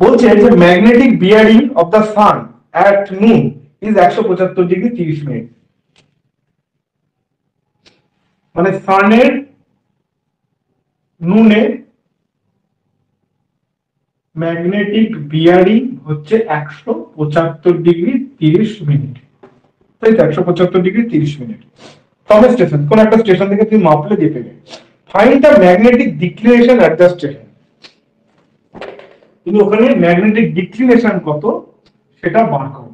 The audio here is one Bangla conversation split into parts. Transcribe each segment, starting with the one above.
বলছে যে magnetic bearing of the sun at noon is 175 degree 30 minute. মানে সানের নুনে ম্যাগনেটিক বিয়ারিং হচ্ছে 175 ডিগ্রি 30 মিনিট, তাই তো 175 ডিগ্রি 30 মিনিট। ফ্রম স্টেশন, কোন একটা স্টেশন থেকে তুমি মাপলে দিয়ে পেলে। Find the magnetic declination at the station. তুমি ওখানে ম্যাগনেটিক ডিক্লিনেশন কত সেটা বার করো।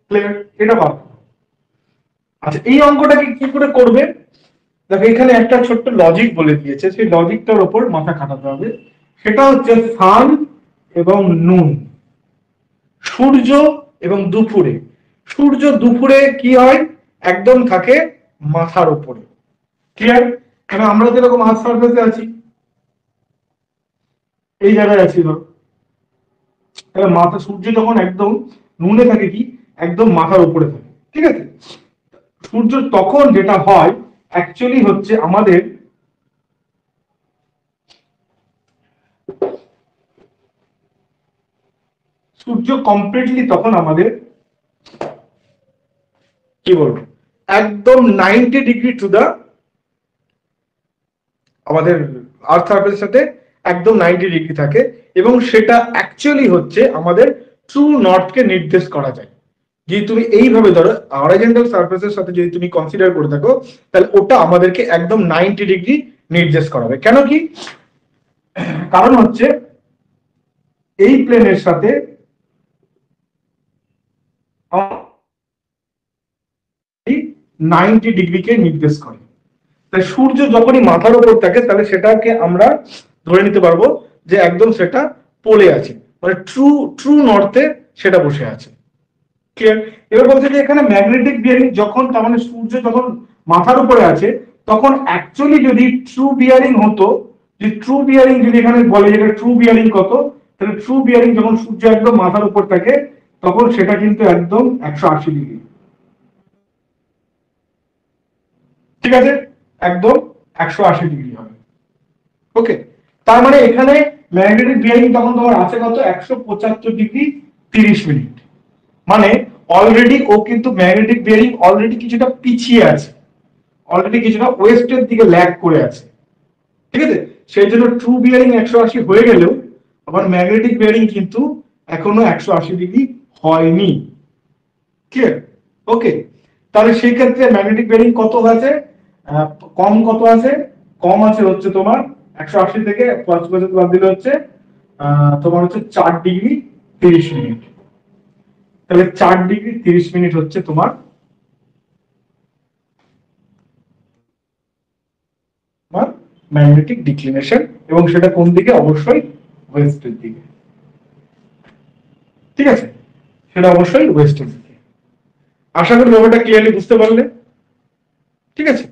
ক্লিয়ার? এটা বার করো। আচ্ছা, এই অঙ্কটাকে কি করে করবে? দেখো এখানে একটা ছোট্ট লজিক বলে দিয়েছে, সেই লজিকটার উপর মাথা খাটাতে হবে। সেটা হচ্ছে সান এবং নুন, সূর্য এবং দুপুরে। সূর্য দুপুরে কি হয়, একদম থাকে মাথার উপরে। ক্লিয়ার? কারণ আমরা যেরকম আর্থ সারফেসে আছি, এই জায়গায় আছি ধরো, তাহলে মাথা, সূর্য যখন একদম নুনে থাকে কি একদম মাথার উপরে থাকে, ঠিক আছে? সূর্য তখন যেটা হয় অ্যাকচুয়ালি হচ্ছে আমাদের সূর্য কমপ্লিটলি তখন আমাদের কি বলবো একদম 90 ডিগ্রি টু দা আমাদের আর্থ সারফেসের সাথে একদম 90 ডিগ্রি থাকে, এবং সেটা অ্যাকচুয়ালি হচ্ছে আমাদের ট্রু নর্থকে নির্দেশ করা যায়। যদি তুমি এইভাবে ধরো হরাইজন্টাল সারফেসের সাথে যদি তুমি কনসিডার করে থাকো, তাহলে ওটা আমাদেরকে একদম 90 ডিগ্রি নির্দেশ করাবে। কেন কি? কারণ হচ্ছে এই প্লেনের সাথে 90 ডিগ্রিকে নির্দেশ করে। তাই সূর্য যখনই মাথার উপর থাকে তাহলে সেটাকে আমরা ধরে নিতে পারবো যে একদম সেটা পোলে আছে, মানে ট্রু ট্রু নর্থে সেটা বসে আছে। ক্লিয়ার? এবার বলছে যে এখানে ম্যাগনেটিক বিয়ারিং যখন, তার মানে সূর্য যখন মাথার উপরে আছে তখন অ্যাকচুয়ালি যদি ট্রু বিয়ারিং হতো, যে ট্রু বিয়ারিং যদি এখানে বলে যেটা ট্রু বিয়ারিং কত, তাহলে ট্রু বিয়ারিং যখন সূর্য একদম মাথার উপর থাকে তখন সেটা কিন্তু একদম 180 ডিগ্রি। ঠিক আছে? একদম 180 ডিগ্রি হবে। ওকে, তার মানে এখানে ম্যাগনেটিক বিয়ারিং তখন তোমার আছে কত, 175 ডিগ্রি 30 মিনিট। মানে অলরেডি ও কিন্তু ম্যাগনেটিক বিয়ারিং অলরেডি কিছুটা পিছিয়ে আছে, অলরেডি কিছুটা ওয়েস্টের দিকে ল্যাগ করে আছে। ঠিক আছে? সেই জন্য ট্রু বিয়ারিং 180 হয়ে গেলেও আবার ম্যাগনেটিক বিয়ারিং কিন্তু এখনো 180 ডিগ্রি হয়নি। ক্লিয়ার? ওকে, তাহলে সেই ক্ষেত্রে ম্যাগনেটিক বিয়ারিং কত আছে, কম কত আছে? কম আছে হচ্ছে তোমার 180 থেকে 5% বাদ দিলে হচ্ছে তোমার হচ্ছে 4 ডিগ্রি 30 মিনিট। তাহলে 4 ডিগ্রি 30 মিনিট হচ্ছে তোমার ম্যাগনেটিক ডিক্লিনেশন, এবং সেটা কোন দিকে? অবশ্যই ওয়েস্টের দিকে। ঠিক আছে? সেটা অবশ্যই ওয়েস্টের দিকে। আশা করি ব্যাপারটা ক্লিয়ারলি বুঝতে পারলে। ঠিক আছে?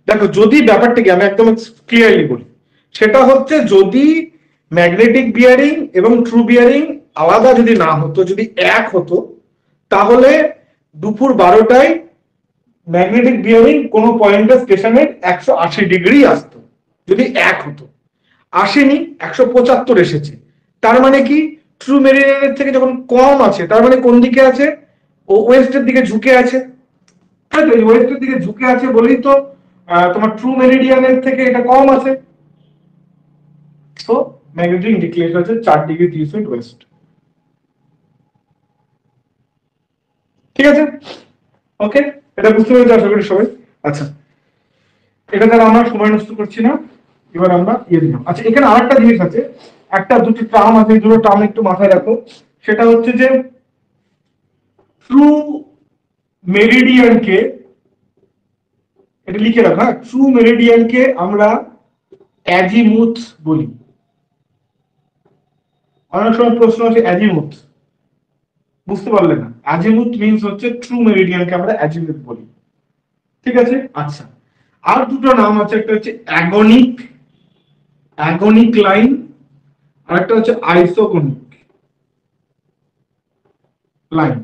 দেখো, যদি ব্যাপারটাকে আমি একদম ক্লিয়ারলি বলি, সেটা হচ্ছে যদি ম্যাগনেটিক বিয়ারিং এবং ট্রু বিয়ারিং আলাদা যদি না হতো, যদি এক হতো, তাহলে দুপুর 12টায় ম্যাগনেটিক বিয়ারিং কোন পয়েন্টে স্টেশনের 180 ডিগ্রি আসতো, যদি এক হতো। আসেনি, 175 এসেছে। তার মানে কি? ট্রু মেরিডিয়ানের থেকে যখন কম আছে তার মানে কোন দিকে আছে? ও ওয়েস্টের দিকে ঝুঁকে আছে। ওয়েস্টের দিকে ঝুঁকে আছে বলেই তো তোমার ট্রু মেরিডিয়ানের থেকে এটা কম আছে। তো ম্যাগনেটিক ডিক্লিনেশন হচ্ছে 4 ডিগ্রি 30 মিনিট ওয়েস্ট। ঠিক আছে? ওকে, এটা বুঝতে পেরেছি আশা করি সবাই। আচ্ছা, এটা দ্বারা আমরা সময় নষ্ট করছি না, এবার আমরা দিলাম। আচ্ছা, এখানে আরেকটা জিনিস আছে, একটা দুটো টার্ম আছে, এই দুটো টার্ম একটু মাথায় রাখো। সেটা হচ্ছে যে ট্রু মেরিডিয়ানকে, এটা লিখে রাখা, ট্রু মেরিডিয়ানকে আমরা অ্যাজিমুথ বলি। অনেক সময় প্রশ্ন আছে অ্যাজিমুথ, বুঝতে পারলে না? অ্যাজিমুথ মিন্স হচ্ছে ট্রু মেরিডিয়ানকে আমরা অ্যাজিমুথ বলি। ঠিক আছে? আচ্ছা, আর দুটো নাম আছে, একটা হচ্ছে অ্যাগনিক, অ্যাগনিক লাইন, আর একটা হচ্ছে আইসোকনিক লাইন।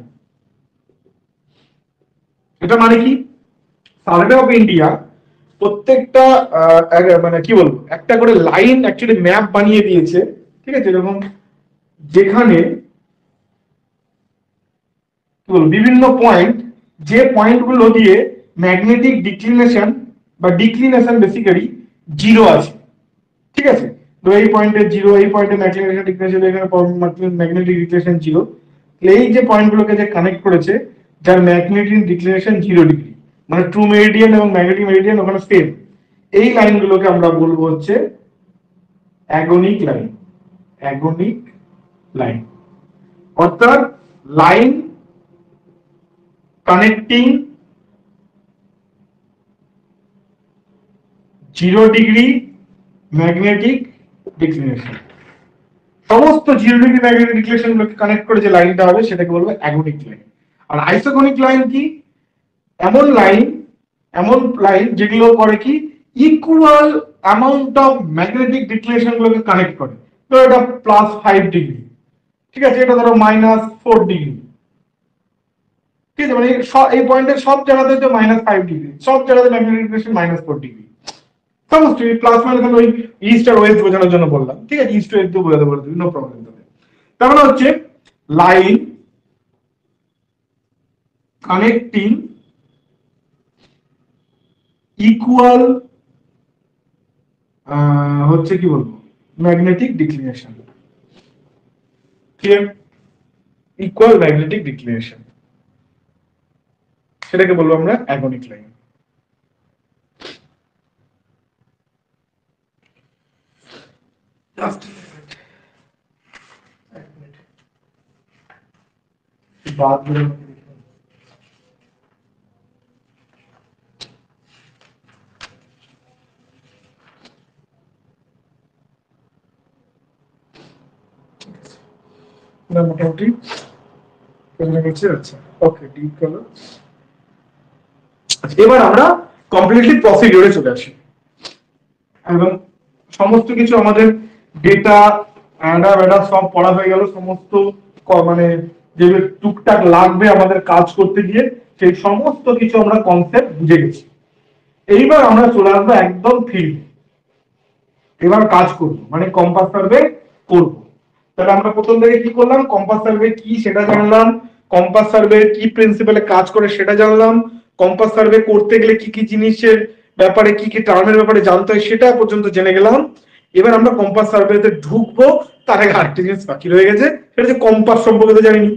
এটা মানে কি? সার্ভে অফ ইন্ডিয়া প্রত্যেকটা মানে কি বলবো, একটা করে লাইন অ্যাকচুয়ালি ম্যাপ বানিয়ে দিয়েছে, ঠিক আছে, এরকম, যেখানে কি বলবো বিভিন্ন পয়েন্ট, যে পয়েন্টগুলো দিয়ে ম্যাগনেটিক ডিক্লিনেশন বা ডিক্লিনেশন বেসিক্যালি জিরো আছে, ঠিক আছে। তো এই পয়েন্টে জিরো, এই পয়েন্টে ম্যাগনেটিক ডিক্লিনেশন, এখানে ম্যাগনেটিক ডিক্লিনেশন জিরো, এই যে পয়েন্টগুলোকে যে কানেক্ট করেছে, যার ম্যাগনেটিক ডিক্লিনেশন 0 ডিগ্রি, মানে ট্রু মেরিডিয়ান এবং ম্যাগনেটিক মেরিডিয়ান ওখানে সেম, এই লাইনগুলোকে আমরা বলবো হচ্ছে অ্যাগনিক লাইন। অ্যাগনিক লাইন অর্থাৎ লাইন কানেক্টিং 0 ডিগ্রি ম্যাগনেটিক ডিক্লিনেশন, সমস্ত 0 ডিগ্রি ম্যাগনেটিক ডিক্লিনেশন গুলোকে কানেক্ট করে যে লাইনটা হবে সেটাকে বলবো অ্যাগনিক লাইন। আর আইসোগনিক লাইন কি? এমন লাইন যেগুলো করে কি ইকুয়াল অ্যামাউন্ট অফ ম্যাগনেটিক ডিক্লিনেশন গুলোকে কানেক্ট করে। তো এটা +5 ডিগ্রি, ঠিক আছে, এটা ধরো -4 ডিগ্রি, ঠিক আছে, মানে এই পয়েন্টের সব জায়গাতে হচ্ছে -5 ডিগ্রি, সব জায়গাতে ম্যাগনেটিক ডিক্লিনেশন -4 ডিগ্রি, সমস্ত প্লাস মাইনাস আমি ওই ইস্ট আর ওয়েস্ট বোঝানোর জন্য বললাম, ঠিক আছে, ইস্ট ওয়েস্ট দিয়ে বোঝাতে পারবে, নো প্রবলেম। তার মানে হচ্ছে লাইন কানেক্টিং ইকুয়াল হচ্ছে কি বলবো ম্যাগনেটিক ডিক্লিনেশন, ক্লিয়ার, ইকুয়াল ম্যাগনেটিক ডিক্লিনেশন, সেটাকে বলবো আমরা অ্যাগনিক লাইন। জাস্ট বাদ মোটামুটি আচ্ছা, ওকে, ডিপ কালার। এবার আমরা কমপ্লিটলি প্রসিডিউরে চলে আসি এবং সমস্ত কিছু আমাদের ডেটা অ্যাডা সব পড়া হয়ে গেল, সমস্ত মানে যে টুকটাক লাগবে আমাদের কাজ করতে গিয়ে সেই সমস্ত কিছু আমরা কনসেপ্ট বুঝে গেছি। এইবার আমরা চলে আসবো একদম ফিল্ড, এবার কাজ করব, মানে কম্পাস সার্ভে করব। তাহলে আমরা প্রথম থেকে কি করলাম, কম্পাস সার্ভে কি সেটা জানলাম, কম্পাস সার্ভে কি প্রিন্সিপালে কাজ করে সেটা জানলাম, কম্পাস সার্ভে করতে গেলে কি কি জিনিসের ব্যাপারে, কি কি টার্মের ব্যাপারে জানতে হয় সেটা পর্যন্ত জেনে গেলাম। এবার আমরা কম্পাস সার্ভেতে ঢুকবো, তার আগে আরেকটা জিনিস বাকি রয়ে গেছে, সেটা হচ্ছে কম্পাস সম্পর্কে তো জানিনি।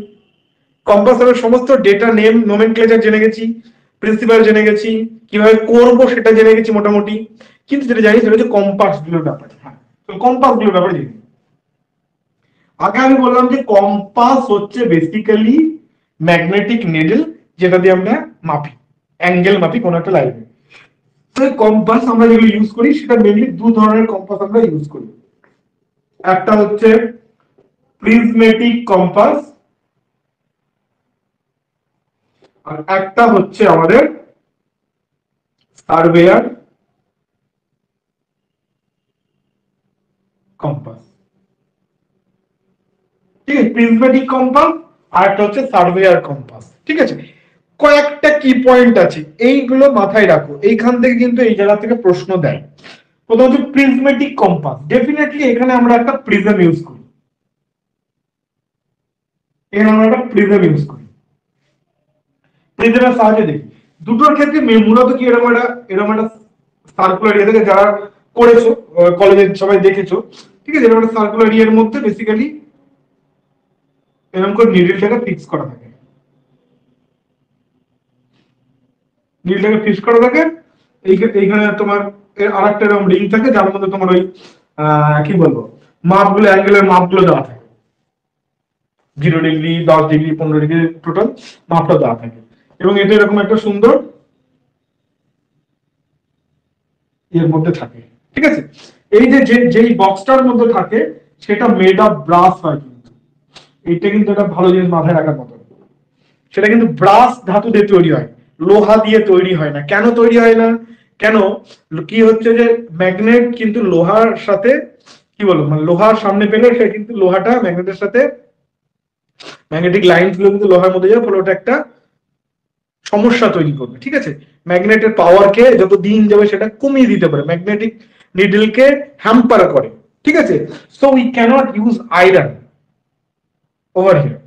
কম্পাস সার্ভের সমস্ত ডেটা নেম নোমেনক্লেচার জেনে গেছি, প্রিন্সিপাল জেনে গেছি, কিভাবে করব সেটা জেনে গেছি মোটামুটি, কিন্তু যেটা জানি সেটা হচ্ছে কম্পাস গুলোর ব্যাপারে। হ্যাঁ, তো কম্পাস গুলোর ব্যাপারে জানি। আগে আমি বললাম যে কম্পাস হচ্ছে বেসিক্যালি ম্যাগনেটিক নিডল, যেটা দিয়ে আমরা মাপি, অ্যাঙ্গেল মাপি কোন একটা লাইনে। তো কম্পাস আমরা যেগুলো ইউজ করি সেটা মেইনলি দু ধরনের কম্পাস আমরা ইউজ করি। একটা হচ্ছে প্রিজমেটিক কম্পাস, আর একটা হচ্ছে আমাদের সার্ভেয়ার কম্পাস, ঠিক আছে, প্রিজমেটিক কম্পাস আর একটা হচ্ছে সার্ভেয়ার কম্পাস, ঠিক আছে। কয়েকটা কি পয়েন্ট আছে, এইগুলো মাথায় রাখো, এইখান থেকে কিন্তু এই জায়গা থেকে প্রশ্ন দেয়। প্রথম হচ্ছে প্রিজমেটিক কম্পাস, ডেফিনেটলি এখানে আমরা একটা প্রিজম ইউজ করি, এখানে আমরা একটা প্রিজম ইউজ করি, প্রিজমের সাহায্যে দেখি। দুটোর ক্ষেত্রে মূলত কি এরকম একটা সার্কুলার ইয়ে থেকে, যারা করেছো কলেজে সবাই দেখেছো, ঠিক আছে, এরকম একটা সার্কুলার ইয়ের মধ্যে বেসিক্যালি এরকম করে নিডলটাকে ফিক্স করা থাকে, নিডলটাকে ফিক্স করা থাকে। এইখানে তোমার আরেকটা এরকম রিং থাকে, যার মধ্যে তোমার ওই কি বলবো মাপগুলো, অ্যাঙ্গেলের মাপগুলো দেওয়া থাকে, 0 ডিগ্রি, 10 ডিগ্রি, 15 ডিগ্রি, টোটাল মাপটা দেওয়া থাকে। এবং এটা এরকম একটা সুন্দর এর মধ্যে থাকে, ঠিক আছে। এই যে যেই বক্সটার মধ্যে থাকে সেটা মেড অফ ব্রাস হয়, কিন্তু এইটা কিন্তু একটা ভালো জিনিস মাথায় রাখার মতো, সেটা কিন্তু ব্রাস ধাতু দিয়ে তৈরি হয়, লোহা দিয়ে তৈরি হয় না। কেন তৈরি হয় না, কেন, কি হচ্ছে যে ম্যাগনেট কিন্তু লোহার সাথে কি বলবো, মানে লোহার সামনে পেলে সে কিন্তু লোহাটা ম্যাগনেটের সাথে, ম্যাগনেটিক লাইন গুলো কিন্তু লোহার মধ্যে যায়, ফলে ওটা একটা সমস্যা তৈরি করবে, ঠিক আছে। ম্যাগনেটের পাওয়ারকে যত দিন যাবে সেটা কমিয়ে দিতে পারে, ম্যাগনেটিক নিডলকে হ্যাম্পার করে, ঠিক আছে। So we can't use iron over here,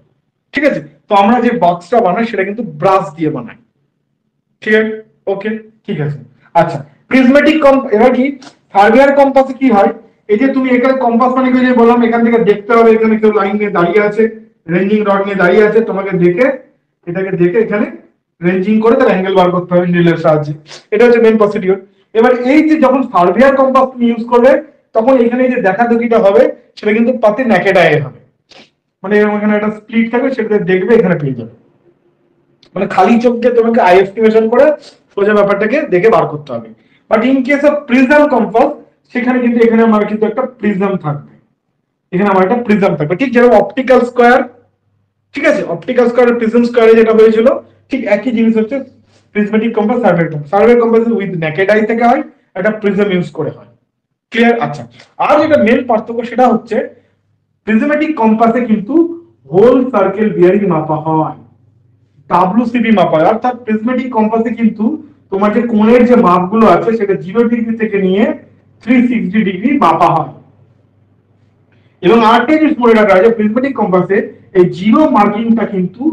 ঠিক আছে। তো আমরা যে বক্সটা বানাই সেটা কিন্তু ব্রাশ দিয়ে বানাই, ঠিক আছে। ওকে, ঠিক আছে। আচ্ছা, প্রিজমেটিক এবার কি সার্ভেয়ার কম্পাসে কি হয়, এই যে তুমি এখানে কম্পাস মানে কি, যে বললাম এখান থেকে দেখতে হবে এখানে কেউ লাইন নিয়ে দাঁড়িয়ে আছে, রেঞ্জিং রড নিয়ে দাঁড়িয়ে আছে, তোমাকে দেখে এটাকে দেখে এখানে রেঞ্জিং করে তার অ্যাঙ্গেল বার করতে হবে নিডলের সাহায্যে। এটা হচ্ছে মেন প্রসিডিওর। এবার এই যে যখন সার্ভেয়ার কম্পাস তুমি ইউজ করবে তখন এখানে যে দেখা দেখিটা হবে সেটা কিন্তু পাতে ন্যাকেড আই হবে, মানে এরকম এখানে একটা স্প্লিট থাকবে, সেটা দেখবে এখানে পেয়ে যাবে। মানে খালি চোখকে তোমাকে আই এস্টিমেশন করে সোজা ব্যাপারটাকে দেখে বার করতে হবে। But in case of prism compass সেখানে কিন্তু এখানে আমার কিন্তু একটা প্রিজম থাকবে, এখানে আমার একটা প্রিজম থাকবে, ঠিক যেরকম অপটিক্যাল স্কোয়ার, ঠিক আছে। অপটিক্যাল স্কোয়ার প্রিজম স্কোয়ারে যেটা হয়েছিল ঠিক একই জিনিস হচ্ছে prismatic compass surveyor compass. Surveyor compass with naked I থেকে হয়, একটা প্রিজম ইউজ করে হয়, ক্লিয়ার। আচ্ছা, আর যেটা মেন পার্থক্য সেটা হচ্ছে প্রিজমেটিক কম্পাসে কিন্তু হোল সার্কেল বিয়ারিং মাপা হয়, ডাব্লিউসিবি মাপা হয়, অর্থাৎ প্রিজমেটিক কম্পাসে কিন্তু তোমার যে কোণের যে মাপগুলো আছে সেটা 0 ডিগ্রি থেকে নিয়ে 360 ডিগ্রি মাপা হয়। এবং আরেকটা জিনিস মনে রাখা হয় যে প্রিজমেটিক কম্পাসে এই জিরো মার্কিংটা কিন্তু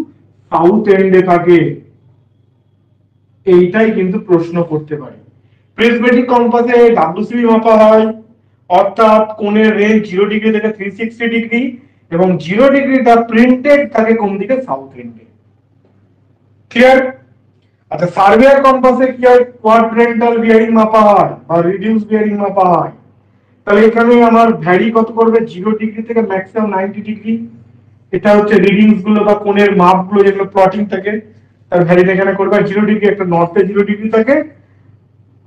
সাউথ এন্ডে থাকে, এইটাই কিন্তু প্রশ্ন করতে পারে। প্রিজমেটিক কম্পাসে ডাব্লিউসিবি মাপা হয়, অর্থাৎ কোণের রেঞ্জ 0 ডিগ্রি থেকে 360 ডিগ্রি, এবং 0 ডিগ্রিটা প্রিন্টেড থাকে কোন দিকে, সাউথ এন্ডে, ক্লিয়ার। আচ্ছা, সার্ভেয়ার কম্পাসে কি হয়, কোয়াড্রেন্টাল বিয়ারিং মাপা হয় বা রিডিউস বিয়ারিং মাপা হয়। তাহলে এখানে আমার ভ্যারি কত করবে, 0 ডিগ্রি থেকে ম্যাক্সিমাম 90 ডিগ্রি। এটা হচ্ছে রিডিংস গুলো বা কোণের মাপগুলো যেগুলো প্লটিং থাকে তার ভ্যারিটা এখানে করবে। 0 ডিগ্রি একটা নর্থে 0 ডিগ্রি থাকে,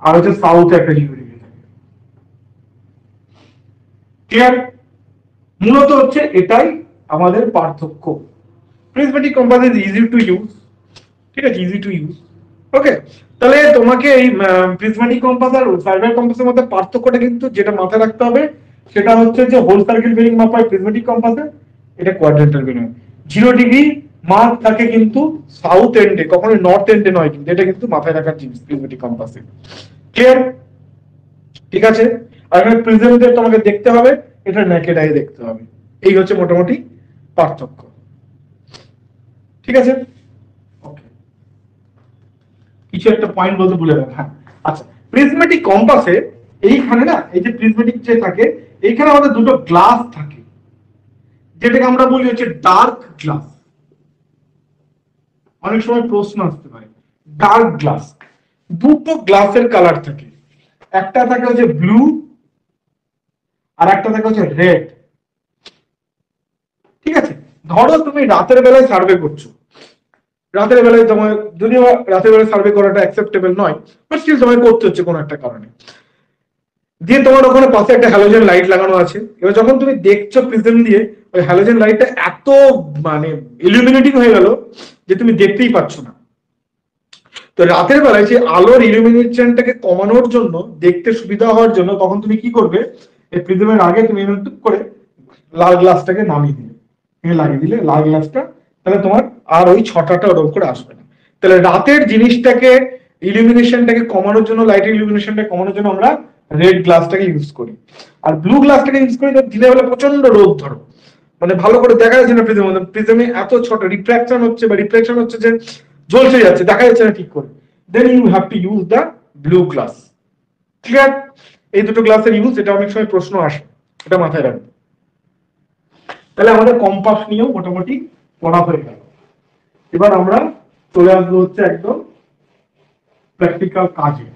আর হচ্ছে সাউথে একটা 0 ডিগ্রি থাকে, ক্লিয়ার। মূলত হচ্ছে এটাই আমাদের পার্থক্য। Prismatic compass is easy to use, ঠিক আছে, ইজি টু ইউজ। ওকে, তাহলে তোমাকে এই প্রিজমেটিক কম্পাস আর সার্ভেয়ার কম্পাসের মধ্যে পার্থক্যটা কিন্তু যেটা মাথায় রাখতে হবে সেটা হচ্ছে যে হোল সার্কেল বেরিং মাপা হয় প্রিজমেটিক কম্পাসে, এটা কোয়াড্রেন্টাল বেরিং। 0 ডিগ্রি মার্ক থাকে কিন্তু সাউথ এন্ডে, কখনো নর্থ এন্ডে নয়, কিন্তু এটা কিন্তু মাথায় রাখার জিনিস প্রিজমেটিক কম্পাসে, ক্লিয়ার, ঠিক আছে। আর এখানে প্রিজমতে তোমাকে দেখতে হবে, এটা নেকেড আই দেখতে হবে, এই হচ্ছে মোটামুটি পার্থক্য, ঠিক আছে। ওকে, কিছু একটা পয়েন্ট বলতে ভুলে গেলাম, হ্যাঁ। আচ্ছা, প্রিজমেটিক কম্পাসে এইখানে না, এই যে প্রিজমেটিক যে থাকে এইখানে আমাদের দুটো গ্লাস থাকে, যেটাকে আমরা বলি হচ্ছে ডার্ক গ্লাস। অনেক সময় প্রশ্ন আসতে পারে, ডার্ক গ্লাস, দুটো গ্লাসের কালার থাকে, একটা থাকে হচ্ছে ব্লু আর একটা থাকে হচ্ছে রেড, ঠিক আছে। ধরো তুমি রাতের বেলায় সার্ভে করছো, রাতের বেলায় তোমার, যদিও রাতের বেলায় সার্ভে করাটা অ্যাকসেপ্টেবল নয়, বাট স্টিল তোমায় করতে হচ্ছে কোনো একটা কারণে, দিয়ে তোমার ওখানে পাশে একটা হ্যালোজেন লাইট লাগানো আছে। এবার যখন তুমি দেখছো প্রিজম দিয়ে, ওই হ্যালোজেন লাইটটা এত মানে ইলুমিনেটিং হয়ে গেল যে তুমি দেখতেই পাচ্ছ না। তো রাতের বেলায় যে আলোর ইলুমিনেশনটাকে কমানোর জন্য, দেখতে সুবিধা হওয়ার জন্য, তখন তুমি কি করবে, এই প্রিজমের আগে তুমি টুক করে লাল গ্লাসটাকে নামিয়ে দিলে, লাগিয়ে দিলে লাল গ্লাসটা, তাহলে তোমার আর ওই ছটাটা ওরকম করে আসবে না। তাহলে রাতের জিনিসটাকে ইলুমিনেশনটাকে কমানোর জন্য, লাইটের ইলুমিনেশনটা কমানোর জন্য আমরা রেড গ্লাসটাকে ইউজ করি। আর ব্লু গ্লাসটাকে ইউজ করি দিনের বেলা প্রচন্ড রোদ, ধরো মানে ভালো করে দেখা যাচ্ছে না প্রিজম, প্রিজমে এত ছোট রিফ্রাকশন হচ্ছে বা রিফ্লেকশন হচ্ছে যে জ্বলছে যাচ্ছে, দেখা যাচ্ছে না ঠিক করে, then you have to use the blue glass, clear. এই দুটো গ্লাসের ইউজ, এটা অনেক সময় প্রশ্ন আসে, এটা মাথায় রাখবে। তাহলে আমাদের কম্পাস নিয়েও মোটামুটি পড়া হয়ে গেল। এবার আমরা চলে আসবো হচ্ছে একদম প্র্যাকটিক্যাল কাজে।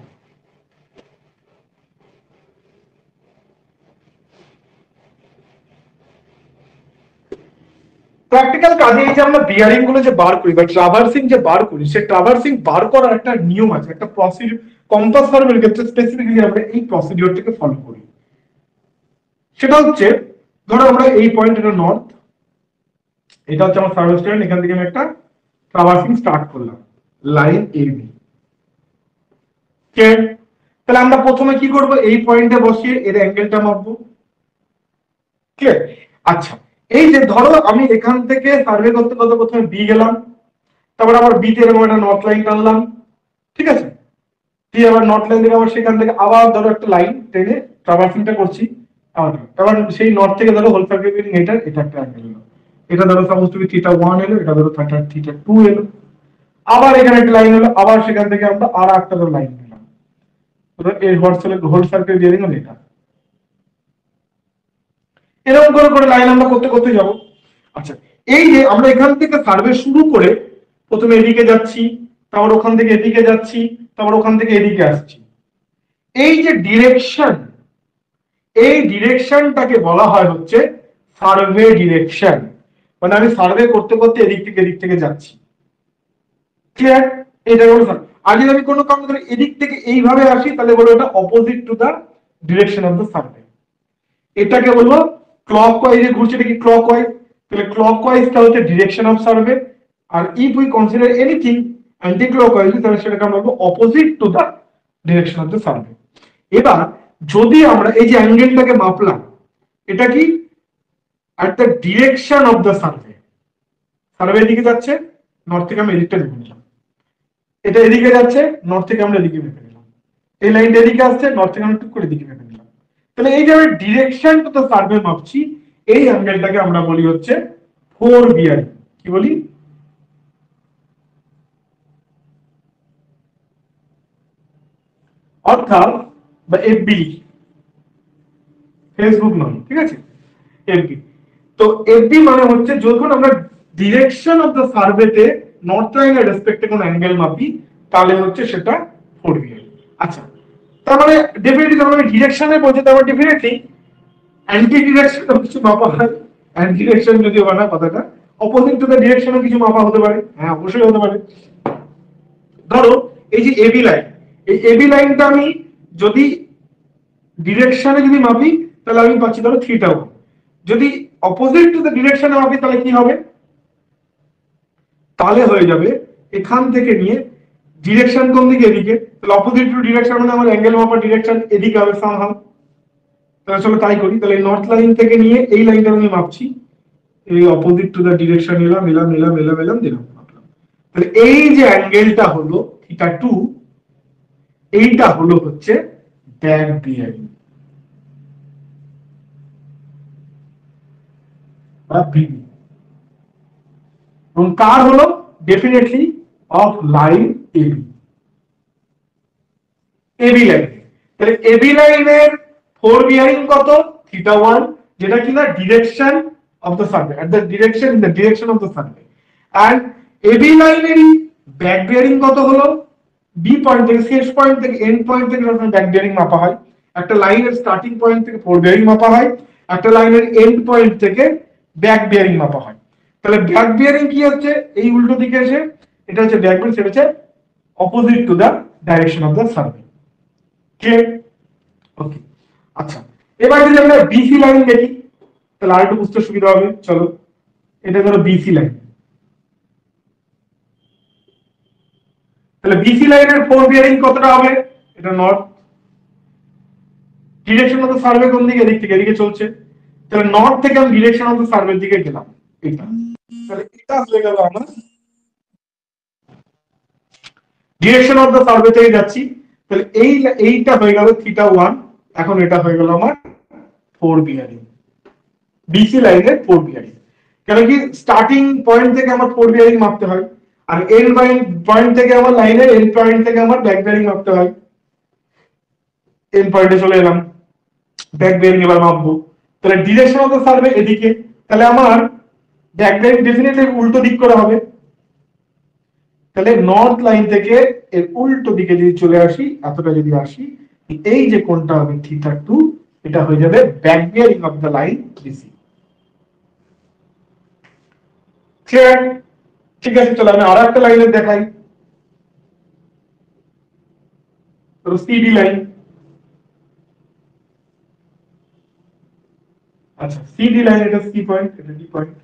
প্র্যাকটিক্যাল কাজে এই যে আমরা বিয়ারিং গুলো যে বার করি বা ট্রাভার্সিং যে বার করি, সে ট্রাভার্সিং বার করার একটা নিয়ম আছে, একটা প্রসিডিউর। কম্পাস সার্ভের ক্ষেত্রে স্পেসিফিক্যালি আমরা এই প্রসিডিউরটাকে ফলো করি। সেটা হচ্ছে, ধরো আমরা এই পয়েন্ট, এটা নর্থ, এটা হচ্ছে আমার সার্ভে স্টেশন, এখান থেকে আমি একটা ট্রাভার্সিং স্টার্ট করলাম, লাইন এবি, তাহলে আমরা প্রথমে কি করব, এই পয়েন্টে বসিয়ে এর অ্যাঙ্গেলটা মাপবো, ক্লিয়ার। আচ্ছা, এই যে ধরো আমি এখান থেকে সার্ভে করতে করতে প্রথমে বি গেলাম, তারপর আবার বিতে এরকম একটা নর্থ লাইন টানলাম, ঠিক আছে, দিয়ে আবার নর্থ লাইন থেকে আবার সেখান থেকে আবার ধরো একটা লাইন টেনে ট্রাভার্সিংটা করছি, আবার সেই নর্থ থেকে ধরো হোল সার্কেল এটা একটা অ্যাঙ্গেল এলো, এটা ধরো সাপোজ টু বি θ1 এলো, এটা ধরো θ2 এলো, আবার এখানে একটা লাইন হলো, আবার সেখান থেকে আমরা আর একটা ধরো লাইন পেলাম, এই হোল সার্কেল দিয়ে দিলাম এটা, এরকম করে করে লাইন আমরা করতে করতে যাব। আচ্ছা, এই যে আমরা এখান থেকে সার্ভে শুরু করে প্রথমে এদিকে যাচ্ছি, তারপর ওখান থেকে এদিকে যাচ্ছি, তারপর ওখান থেকে এদিকে আসছি, এই যে ডিরেকশন, এই ডিরেকশনটাকে বলা হয় হচ্ছে সার্ভে ডিরেকশন, মানে আমি সার্ভে করতে করতে এদিক থেকে যাচ্ছি, ক্লিয়ার? এটা হলো সার্ভে। আর যদি আমি কোনো কারণে ধরে এদিক থেকে এইভাবে আসি তাহলে বলবো এটা opposite to the direction of the survey, এটাকে বলবো ক্লকওয়াইজে ঘুরছে, এটা কি ক্লকওয়াইজ, তাহলে ক্লকওয়াইজটা হচ্ছে ডিরেকশন অফ সার্ভে, আর if we consider anything anti clockwise তাহলে সেটাকে আমরা বলবো opposite to the direction of the survey. এবার যদি আমরা এই যে অ্যাঙ্গেলটাকে মাপলাম, এটা কি at the direction of the survey, survey এদিকে যাচ্ছে, নর্থ থেকে আমরা এদিকটা মেপে নিলাম, এটা এদিকে যাচ্ছে, নর্থ থেকে আমরা এদিকে মেপে নিলাম, এই লাইনটা এদিকে আসছে, নর্থ থেকে আমরা টুক করে এদিকে মেপে নিলাম, তাহলে এই যে আমি ডিরেকশন টু দ্য সার্ভে মাপছি, এই অ্যাঙ্গেলটাকে আমরা বলি হচ্ছে 4 বিয়ারিং, কি বলি? অর্থাৎ বা এফবি, ফেসবুক নয়, ঠিক আছে, এফবি। তো এফবি মানে হচ্ছে যখন আমরা ডিরেকশন অফ দ্য সার্ভেতে নর্থ লাইনের রেসপেক্টে কোন অ্যাঙ্গেল মাপি তাহলে হচ্ছে সেটা 4 বিয়ারিং। আচ্ছা, তার মানে ডেফিনেটলি যখন আমি ডিরেকশনে বলছি তার মানে ডেফিনেটলি অ্যান্টি ডিরেকশন কিছু মাপা হয়, অ্যান্টি ডিরেকশন যদি বানা কথাটা অপোজিট টু দ্য ডিরেকশনে কিছু মাপা হতে পারে, হ্যাঁ অবশ্যই হতে পারে। ধরো এই যে এবি লাইন, এই এবি লাইনটা আমি যদি ডিরেকশনে যদি মাপি তাহলে আমি পাচ্ছি ধরো θ1, যদি অপোজিট টু দ্য ডিরেকশনে মাপি তাহলে কি হবে, তাহলে হয়ে যাবে এখান থেকে নিয়ে ডিরেকশন কোন দিকে, এদিকে, তাহলে অপোজিট টু ডিরেকশন মানে আমার অ্যাঙ্গেল মাপার ডিরেকশন এদিকে হবে সামহাউ, তাহলে চলো তাই করি, তাহলে নর্থ লাইন থেকে নিয়ে এই লাইনটা আমি মাপছি, এই অপোজিট টু দ্য ডিরেকশন এলাম এলাম এলাম এলাম এলাম দিলাম, তাহলে এই যে অ্যাঙ্গেলটা হলো θ2, এইটা হলো হচ্ছে ব্যাক বিয়ারিং বা বিবি, এবং কার হলো definitely of line AB, AB line, তাহলে এবি লাইনের 4 বিয়ারিং কত, θ1, যেটা কিনা direction of the survey, at the direction in the direction of the survey, and AB লাইনের ব্যাক বিয়ারিং কত হলো, বি পয়েন্ট থেকে শেষ পয়েন্ট থেকে এন্ড পয়েন্ট থেকে যখন ব্যাক বিয়ারিং মাপা হয়, একটা লাইনের স্টার্টিং পয়েন্ট থেকে 4 বিয়ারিং মাপা হয়, একটা লাইনের এন্ড পয়েন্ট থেকে ব্যাক বিয়ারিং মাপা হয়, তাহলে ব্যাক বিয়ারিং কি হচ্ছে, এই উল্টো দিকে এসে এটা হচ্ছে ব্যাক বিয়ারিং, সেটা হচ্ছে opposite to the direction of the survey, clear? Okay, আচ্ছা, এবার যদি আমরা বিসি লাইন দেখি তাহলে আর একটু বুঝতে সুবিধা হবে, চলো এটা ধরো বিসি লাইন, তাহলে বিসি লাইনের 4 বিয়ারিং কতটা হবে, এটা north, direction of the survey কোন দিকে, এদিক থেকে এদিকে চলছে, তাহলে নর্থ থেকে আমি ডিরেকশন অফ দ্য সার্ভের দিকে গেলাম, এটা, তাহলে এটা হয়ে গেল আমার ডিরেকশন অফ দ্য সার্ভে থেকে যাচ্ছি, তাহলে এইটা হয়ে গেল θ1, এখন এটা হয়ে গেল আমার 4 বিয়ারিং, বিসি লাইনের 4 বিয়ারিং, কেন কি স্টার্টিং পয়েন্ট থেকে আমার 4 বিয়ারিং মাপতে হয়, আর এন্ড পয়েন্ট থেকে আমার লাইনের এন্ড পয়েন্ট থেকে আমার ব্যাক বিয়ারিং মাপতে হয়, এন্ড পয়েন্টে চলে এলাম, ব্যাক বিয়ারিং এবার মাপবো, তাহলে ডিরেকশন অফ দ্য সার্ভে এদিকে, তাহলে আমার ব্যাক বিয়ারিং ডেফিনেটলি উল্টো দিক করে হবে, তাহলে নর্থ লাইন থেকে এর উল্টো দিকে যদি চলে আসি, এতটা যদি আসি, এই যে কোণটা হবে θ2, এটা হয়ে যাবে back bearing of the line BC, clear? ঠিক আছে, চলো আমি আর একটা লাইনের দেখাই, সিডি লাইন, আচ্ছা সিডি লাইন, এটা সি পয়েন্ট, এটা ডি পয়েন্ট,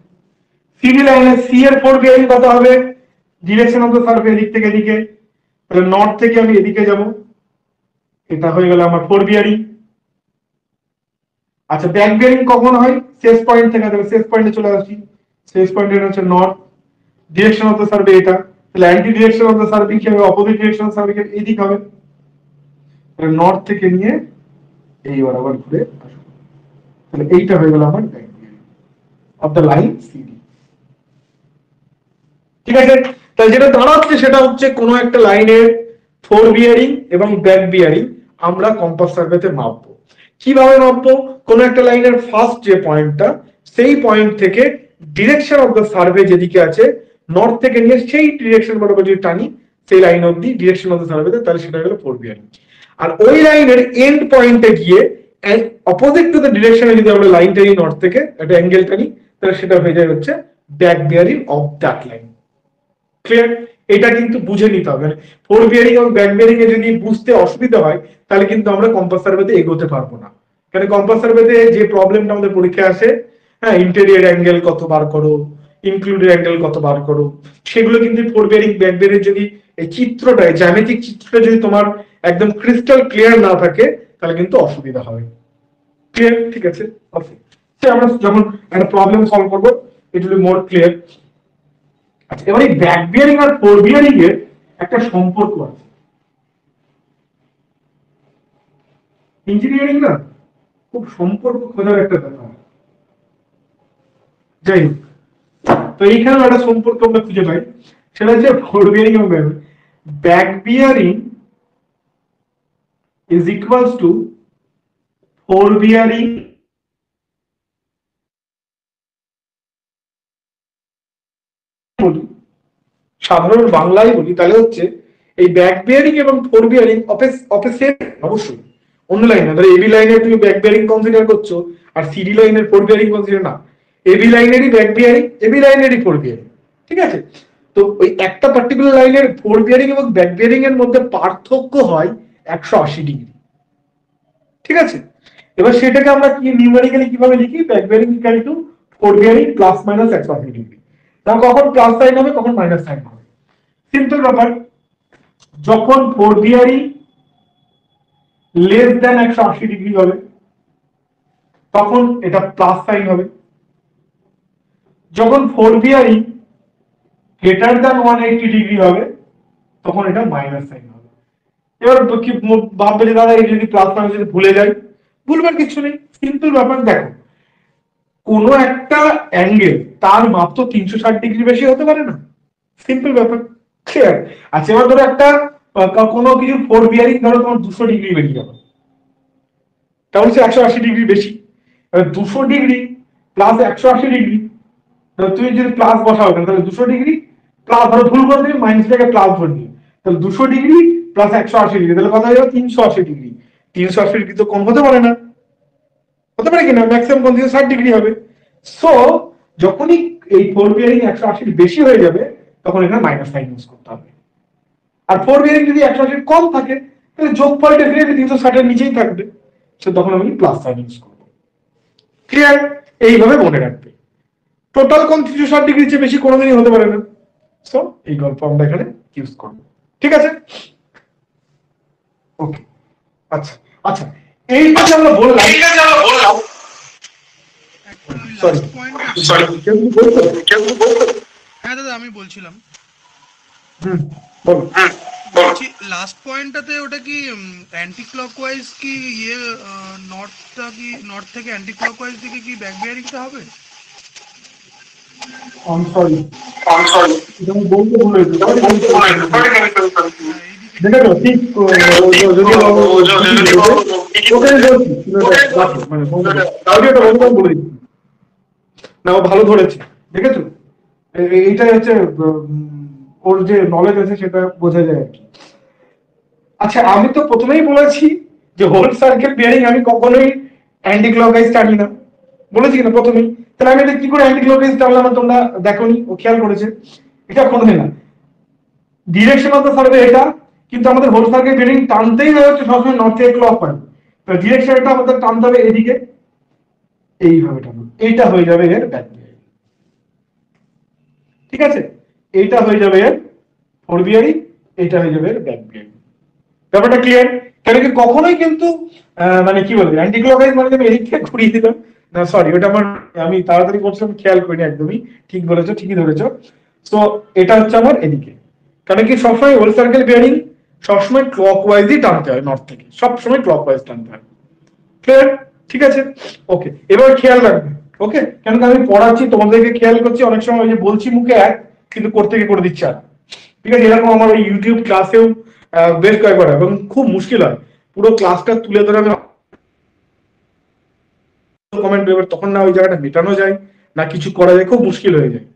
সিডি লাইনে সি এর 4 বিয়ারিং কত হবে, ডিরেকশন অফ দ্য সার্ভে এদিক থেকে এদিকে, তাহলে নর্থ থেকে আমি এদিকে যাব, এটা হয়ে গেল আমার 4 বিয়ারিং। আচ্ছা, ব্যাক বিয়ারিং কখন হয়, শেষ পয়েন্ট থেকে, তাহলে শেষ পয়েন্টে চলে আসি, শেষ পয়েন্ট এটা হচ্ছে north, direction of the survey এটা, তাহলে anti direction of the serving কি হবে, অপোজিট ডিরেকশন অফ সার্ভিং এদিক হবে, নর্থ থেকে নিয়ে এই বরাবর ঘুরে আসবে। তাহলে এইটা হয়ে গেল আমার back bearing of the line CD. ঠিক আছে, তাহলে যেটা দাঁড়াচ্ছে সেটা হচ্ছে কোনো একটা লাইনের ফোর বিয়ারিং এবং ব্যাক বিয়ারিং আমরা কম্পাস সার্ভেতে মাপবো। কিভাবে মাপবো, কোনো একটা লাইনের ফার্স্ট যে পয়েন্টটা, সেই পয়েন্ট থেকে ডিরেকশন অফ দ্য সার্ভে যেদিকে আছে নর্থ থেকে নিয়ে সেই ডিরেকশন বরাবর যদি টানি সেই line of the direction of the সার্ভেতে, তাহলে সেটা হলো ফোর বিয়ারিং। আর ওই লাইনের এন্ড পয়েন্টে গিয়ে অপোজিট টু দ্য ডিরেকশনে যদি আমরা লাইন টানি নর্থ থেকে একটা অ্যাঙ্গেল টানি, তাহলে সেটা হয়ে যায় হচ্ছে back bearing of that line. Clear? এটা কিন্তু বুঝে নিতে হবে। ফোর বিয়ারিং এবং ব্যাক বিয়ারিং এ যদি বুঝতে অসুবিধা হয় তাহলে কিন্তু আমরা কম্পাস সার্ভেতে এগোতে পারবো না। কারণ কম্পাস সার্ভেতে যে প্রবলেমটা আমাদের পরীক্ষায় আসে, হ্যাঁ, ইন্টেরিয়র অ্যাঙ্গেল কত বার করো, ইনক্লুডেড অ্যাঙ্গেল কত বার করো, সেগুলো কিন্তু ফোর বিয়ারিং ব্যাক বিয়ারিং যদি এই চিত্রটা, জ্যামিতিক চিত্রটা যদি তোমার একদম ক্রিস্টাল ক্লিয়ার না থাকে তাহলে কিন্তু অসুবিধা হবে। ক্লিয়ার? ঠিক আছে, ওকে। আমরা যখন একটা প্রবলেম সলভ করবো it will be more clear. আচ্ছা, এবার এই ব্যাক বিয়ারিং আর ফোর বিয়ারিং এর একটা সম্পর্ক আছে। ইঞ্জিনিয়ারিং না খুব সম্পর্ক খোঁজার একটা ব্যাপার। যাই হোক, তো এইখানে একটা সম্পর্ক আমরা খুঁজে পাই, সেটা হচ্ছে ফোর বিয়ারিং এবং back bearing is equals to four bearing সাধারণ বাংলায় বলি তাহলে হচ্ছে এই ব্যাক বিয়ারিং এবং ফোর বিয়ারিং অপোজিট অবশ্যই অন্য লাইনে, ধরো এবি লাইনের তুমি ব্যাক বিয়ারিং কনসিডার করছো আর সিডি লাইনের ফোর বিয়ারিং কনসিডার না, এবি লাইনেরই ব্যাক বিয়ারিং, এবি লাইনেরই ফোর বিয়ারিং। ঠিক আছে, তো ওই একটা পার্টিকুলার লাইনের ফোর বিয়ারিং এবং ব্যাক বিয়ারিং এর মধ্যে পার্থক্য হয় 180 ডিগ্রি। ঠিক আছে, এবার সেটাকে আমরা কি নিউমেরিক্যালি কিভাবে লিখি, back bearing equal to four bearing plus minus 180 degree. তা কখন প্লাস সাইন হবে, কখন মাইনাস সাইন হবে, সিম্পল ব্যাপার। যখন four bearing less than 180 degree হবে তখন এটা প্লাস সাইন হবে, যখন four bearing greater than 180 degree হবে তখন এটা মাইনাস সাইন হবে। এবার কি ভাববে যে দাদা এটা যদি প্লাস মাইনাস যদি ভুলে যাই, ভুলবার কিছু নেই, সিম্পল ব্যাপার। দেখো, কোনো একটা অ্যাঙ্গেল তার মাপ তো 360 ডিগ্রি বেশি হতে পারে না, সিম্পল ব্যাপার। ক্লিয়ার? আচ্ছা, এবার ধরো একটা কোনো কিছু ফোর বিয়ারিং ধরো তোমার 200 ডিগ্রি বেরিয়ে যাবে, তাহলে হচ্ছে 180 ডিগ্রি বেশি। 200 ডিগ্রি প্লাস 180 ডিগ্রি, তুমি যদি প্লাস বসাও তাহলে 200 ডিগ্রি প্লাস, ধরো ভুল করে দিলে মাইনাসটাকে প্লাস ধরে নিয়ে, তাহলে 200 ডিগ্রি প্লাস 180 ডিগ্রি, তাহলে কথা হয়ে যাবে 380 ডিগ্রি। 380 ডিগ্রি তো কম হতে পারে না, হতে পারে কিনা, ম্যাক্সিমাম কোন 60 ডিগ্রি হবে। সো যখনই এই ফোর বিয়ারিং 180 বেশি হয়ে যাবে তখন এখানে মাইনাস সাইন ইউজ করতে হবে। আর ফোর বিয়ারিং যদি 180 কম থাকে তাহলে যোগফল ডেফিনেটলি 360 এর নিচেই থাকবে, তো তখন আমি প্লাস সাইন ইউজ করব। ক্লিয়ার? এইভাবে মনে রাখবে, টোটাল কোণ 360 ডিগ্রির চেয়ে বেশি কোনোদিনই হতে পারে না। সো এই গল্প আমরা এখানে ইউজ করব। ঠিক আছে, ওকে। আচ্ছা আচ্ছা, এইটা যে আমরা বললাম, হ্যাঁ দাদা আমি বলছিলাম, বলো। বলছি লাস্ট পয়েন্টটাতে ওটা কি অ্যান্টি ক্লকওয়াইজ কি ইয়ে নর্থটা কি নর্থ থেকে অ্যান্টি ক্লকওয়াইজ দিকে কি ব্যাক বিয়ারিংটা হবে? এটা আমি বলতে ভুলেছি, দেখো ঠিক বলে না, ও ভালো ধরেছে, দেখেছো? এইটাই হচ্ছে ওর যে নলেজ আছে সেটা বোঝা যায় আর কি। আচ্ছা, আমি তো প্রথমেই বলেছি যে হোল সার্কেল বিয়ারিং আমি কখনোই অ্যান্টি ক্লকওয়াইজ টানি না, বলেছি কিনা প্রথমেই? তাহলে আমি এটা কি করে অ্যান্টি ক্লকওয়াইজ টানলাম তোমরা দেখোনি, ও খেয়াল করেছে? এটা কোনোদিন না, ডিরেকশন অফ দ্য সার্ভে এটা, কিন্তু আমাদের হোল সার্কেল বিয়ারিং টানতেই না হচ্ছে সবসময় নর্থ থেকে ক্লক হয়, তো ডিরেকশনটা আমাদের টানতে হবে এদিকে, এইভাবে টানবো, এইটা হয়ে যাবে এর ব্যাক বিয়ারিং। ঠিক আছে, এইটা হয়ে যাবে এর ফোর বিয়ারিং, এইটা হয়ে যাবে এর ব্যাক বিয়ারিং। ব্যাপারটা ক্লিয়ার? কেন কি কখনোই কিন্তু মানে কি বলবো, অ্যান্টি ক্লকওয়াইজ মানে আমি এদিক থেকে ঘুরিয়ে দিলাম না, সরি, ওটা আমার আমি তাড়াতাড়ি করছিলাম, খেয়াল করিনি, একদমই ঠিক বলেছো, ঠিকই ধরেছো। তো এটা হচ্ছে আমার এদিকে, কারণ কি সবসময় হোল সার্কেল বিয়ারিং সবসময় ক্লকওয়াইজই টানতে হয়, নর্থ থেকে সবসময় ক্লকওয়াইজ টানতে হয়। ক্লিয়ার? ঠিক আছে, ওকে। এবার খেয়াল রাখবে, ওকে, কেন আমি পড়াচ্ছি তোমাদেরকে খেয়াল করছি, অনেক সময় ওই যে বলছি মুখে এক কিন্তু করতে গিয়ে করে দিচ্ছে আর। ঠিক আছে, এরকম আমার ওই ইউটিউব ক্লাসেও বেশ কয়েকবার এবং খুব মুশকিল হয় পুরো ক্লাসটা তুলে ধরে আমি কমেন্ট দেবে, তখন না ওই জায়গাটা মেটানো যায় না কিছু করা যায়, খুব মুশকিল হয়ে যায়।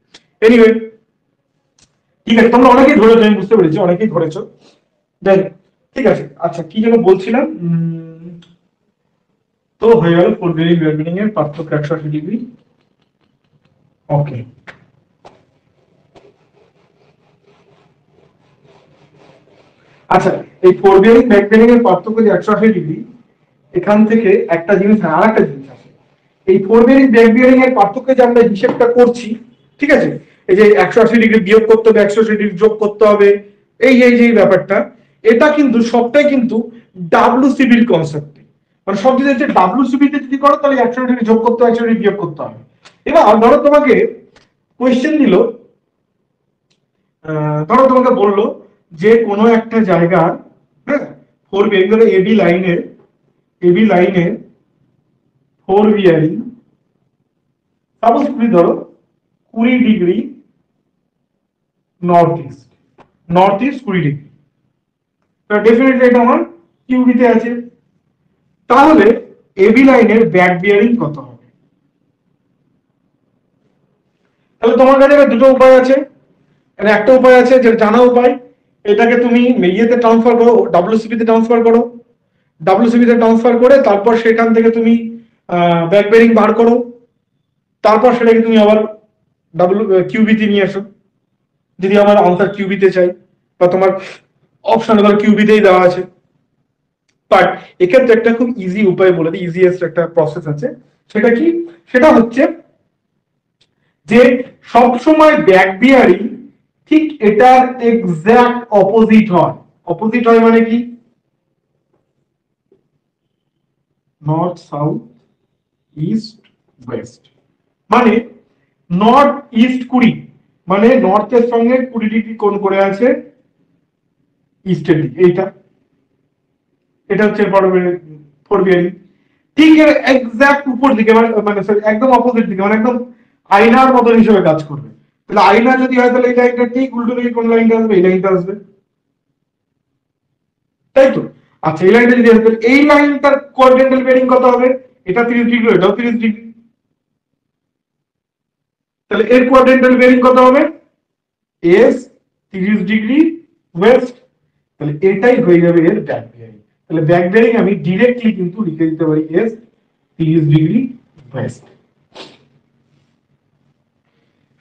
এনিওয়ে ঠিক আছে, তোমরা অনেকেই ধরেছো, আমি বুঝতে পেরেছি অনেকেই ধরেছো। দেন ঠিক আছে, আচ্ছা কি যেন বলছিলাম, তো হয়ে গেল ফোর বেরিং রিয়ার বেরিং এর পার্থক্য 180 ডিগ্রি। ওকে, আচ্ছা এই ফোর বেরিং ব্যাক বেরিং এর পার্থক্য যে 180 ডিগ্রি, এখান থেকে একটা জিনিস আর একটা জিনিস আছে, এই ফোর বেরিং ব্যাক বেরিং এর পার্থক্য যে আমরা হিসেবটা করছি, ঠিক আছে, এই যে 180 ডিগ্রি বিয়োগ করতে হবে, 180 ডিগ্রি যোগ করতে হবে, এই এই যে ব্যাপারটা, এটা কিন্তু সবটাই কিন্তু ডাব্লিউসিবির কনসেপ্টে, মানে সব যদি হচ্ছে ডাব্লিউসিবি তে যদি করো তাহলে 180 ডিগ্রি যোগ করতে হবে, 180 ডিগ্রি বিয়োগ করতে হবে। এবার ধরো তোমাকে কোয়েশ্চেন দিল, ধরো তোমাকে বললো যে কোনো একটা জায়গার, হ্যাঁ, ফোর বেরিং ধরো এবি লাইনের ফোর বিয়ারিং সাপোজ তুমি ধরো 20 degree north east 20 degree, definitely এটা আমার কিউবিতে আছে। তাহলে এবি লাইনের ব্যাক বিয়ারিং কত হবে? তাহলে তোমার কাছে দুটো উপায় আছে, একটা উপায় আছে যেটা জানা উপায়, এটাকে তুমি ইয়েতে ট্রান্সফার করো, ডাব্লিউসিবি তে ট্রান্সফার করো, ডাব্লিউসিবি তে ট্রান্সফার করে তারপর সেখান থেকে তুমি ব্যাক বেরিং বার করো, তারপর সেটাকে তুমি আবার কিউবিতে নিয়ে আসো, যদি আমার আনসার কিউবিতে চাই, বা তোমার অপশন এবার কিউবিতেই দেওয়া আছে। বাট এক্ষেত্রে একটা খুব ইজি উপায় বলে দিই, ইজিয়েস্ট একটা প্রসেস আছে, সেটা কি? সেটা হচ্ছে যে সবসময় ব্যাক বিয়ারিং ঠিক এটার এক্সাক্ট অপোজিট হয়। অপোজিট হয় মানে কি? নর্থ সাউথ ইস্ট ওয়েস্ট, মানে নর্থ ইস্ট 20, মানে নর্থের সঙ্গে 20 ডিগ্রি কোণ করে আছে ইস্টের দিকে, এইটা এটা হচ্ছে ফোর বিয়ারিং। ঠিক এর এক্সাক্ট উপর দিকে মানে মানে একদম অপোজিট দিকে, মানে একদম আয়নার মতন হিসেবে কাজ করবে। তাহলে আয়না যদি হয় তাহলে এই লাইনটা ঠিক উল্টো দিকে কোন লাইনটা আসবে? এই লাইনটা আসবে, তাই তো? আচ্ছা এই লাইনটা যদি আসবে, এই লাইনটার কোয়াড্রেন্টাল বেয়ারিং কত হবে? এটা 30 ডিগ্রি, এটাও 30 ডিগ্রি, তাহলে এর কোয়াড্রেন্টাল বেয়ারিং কত হবে? এস 30 ডিগ্রি ওয়েস্ট, তাহলে এটাই হয়ে যাবে এর ব্যাক বেয়ারিং। তাহলে ব্যাক বেয়ারিং আমি ডিরেক্টলি কিন্তু লিখে দিতে পারি এস 30 ডিগ্রি ওয়েস্ট।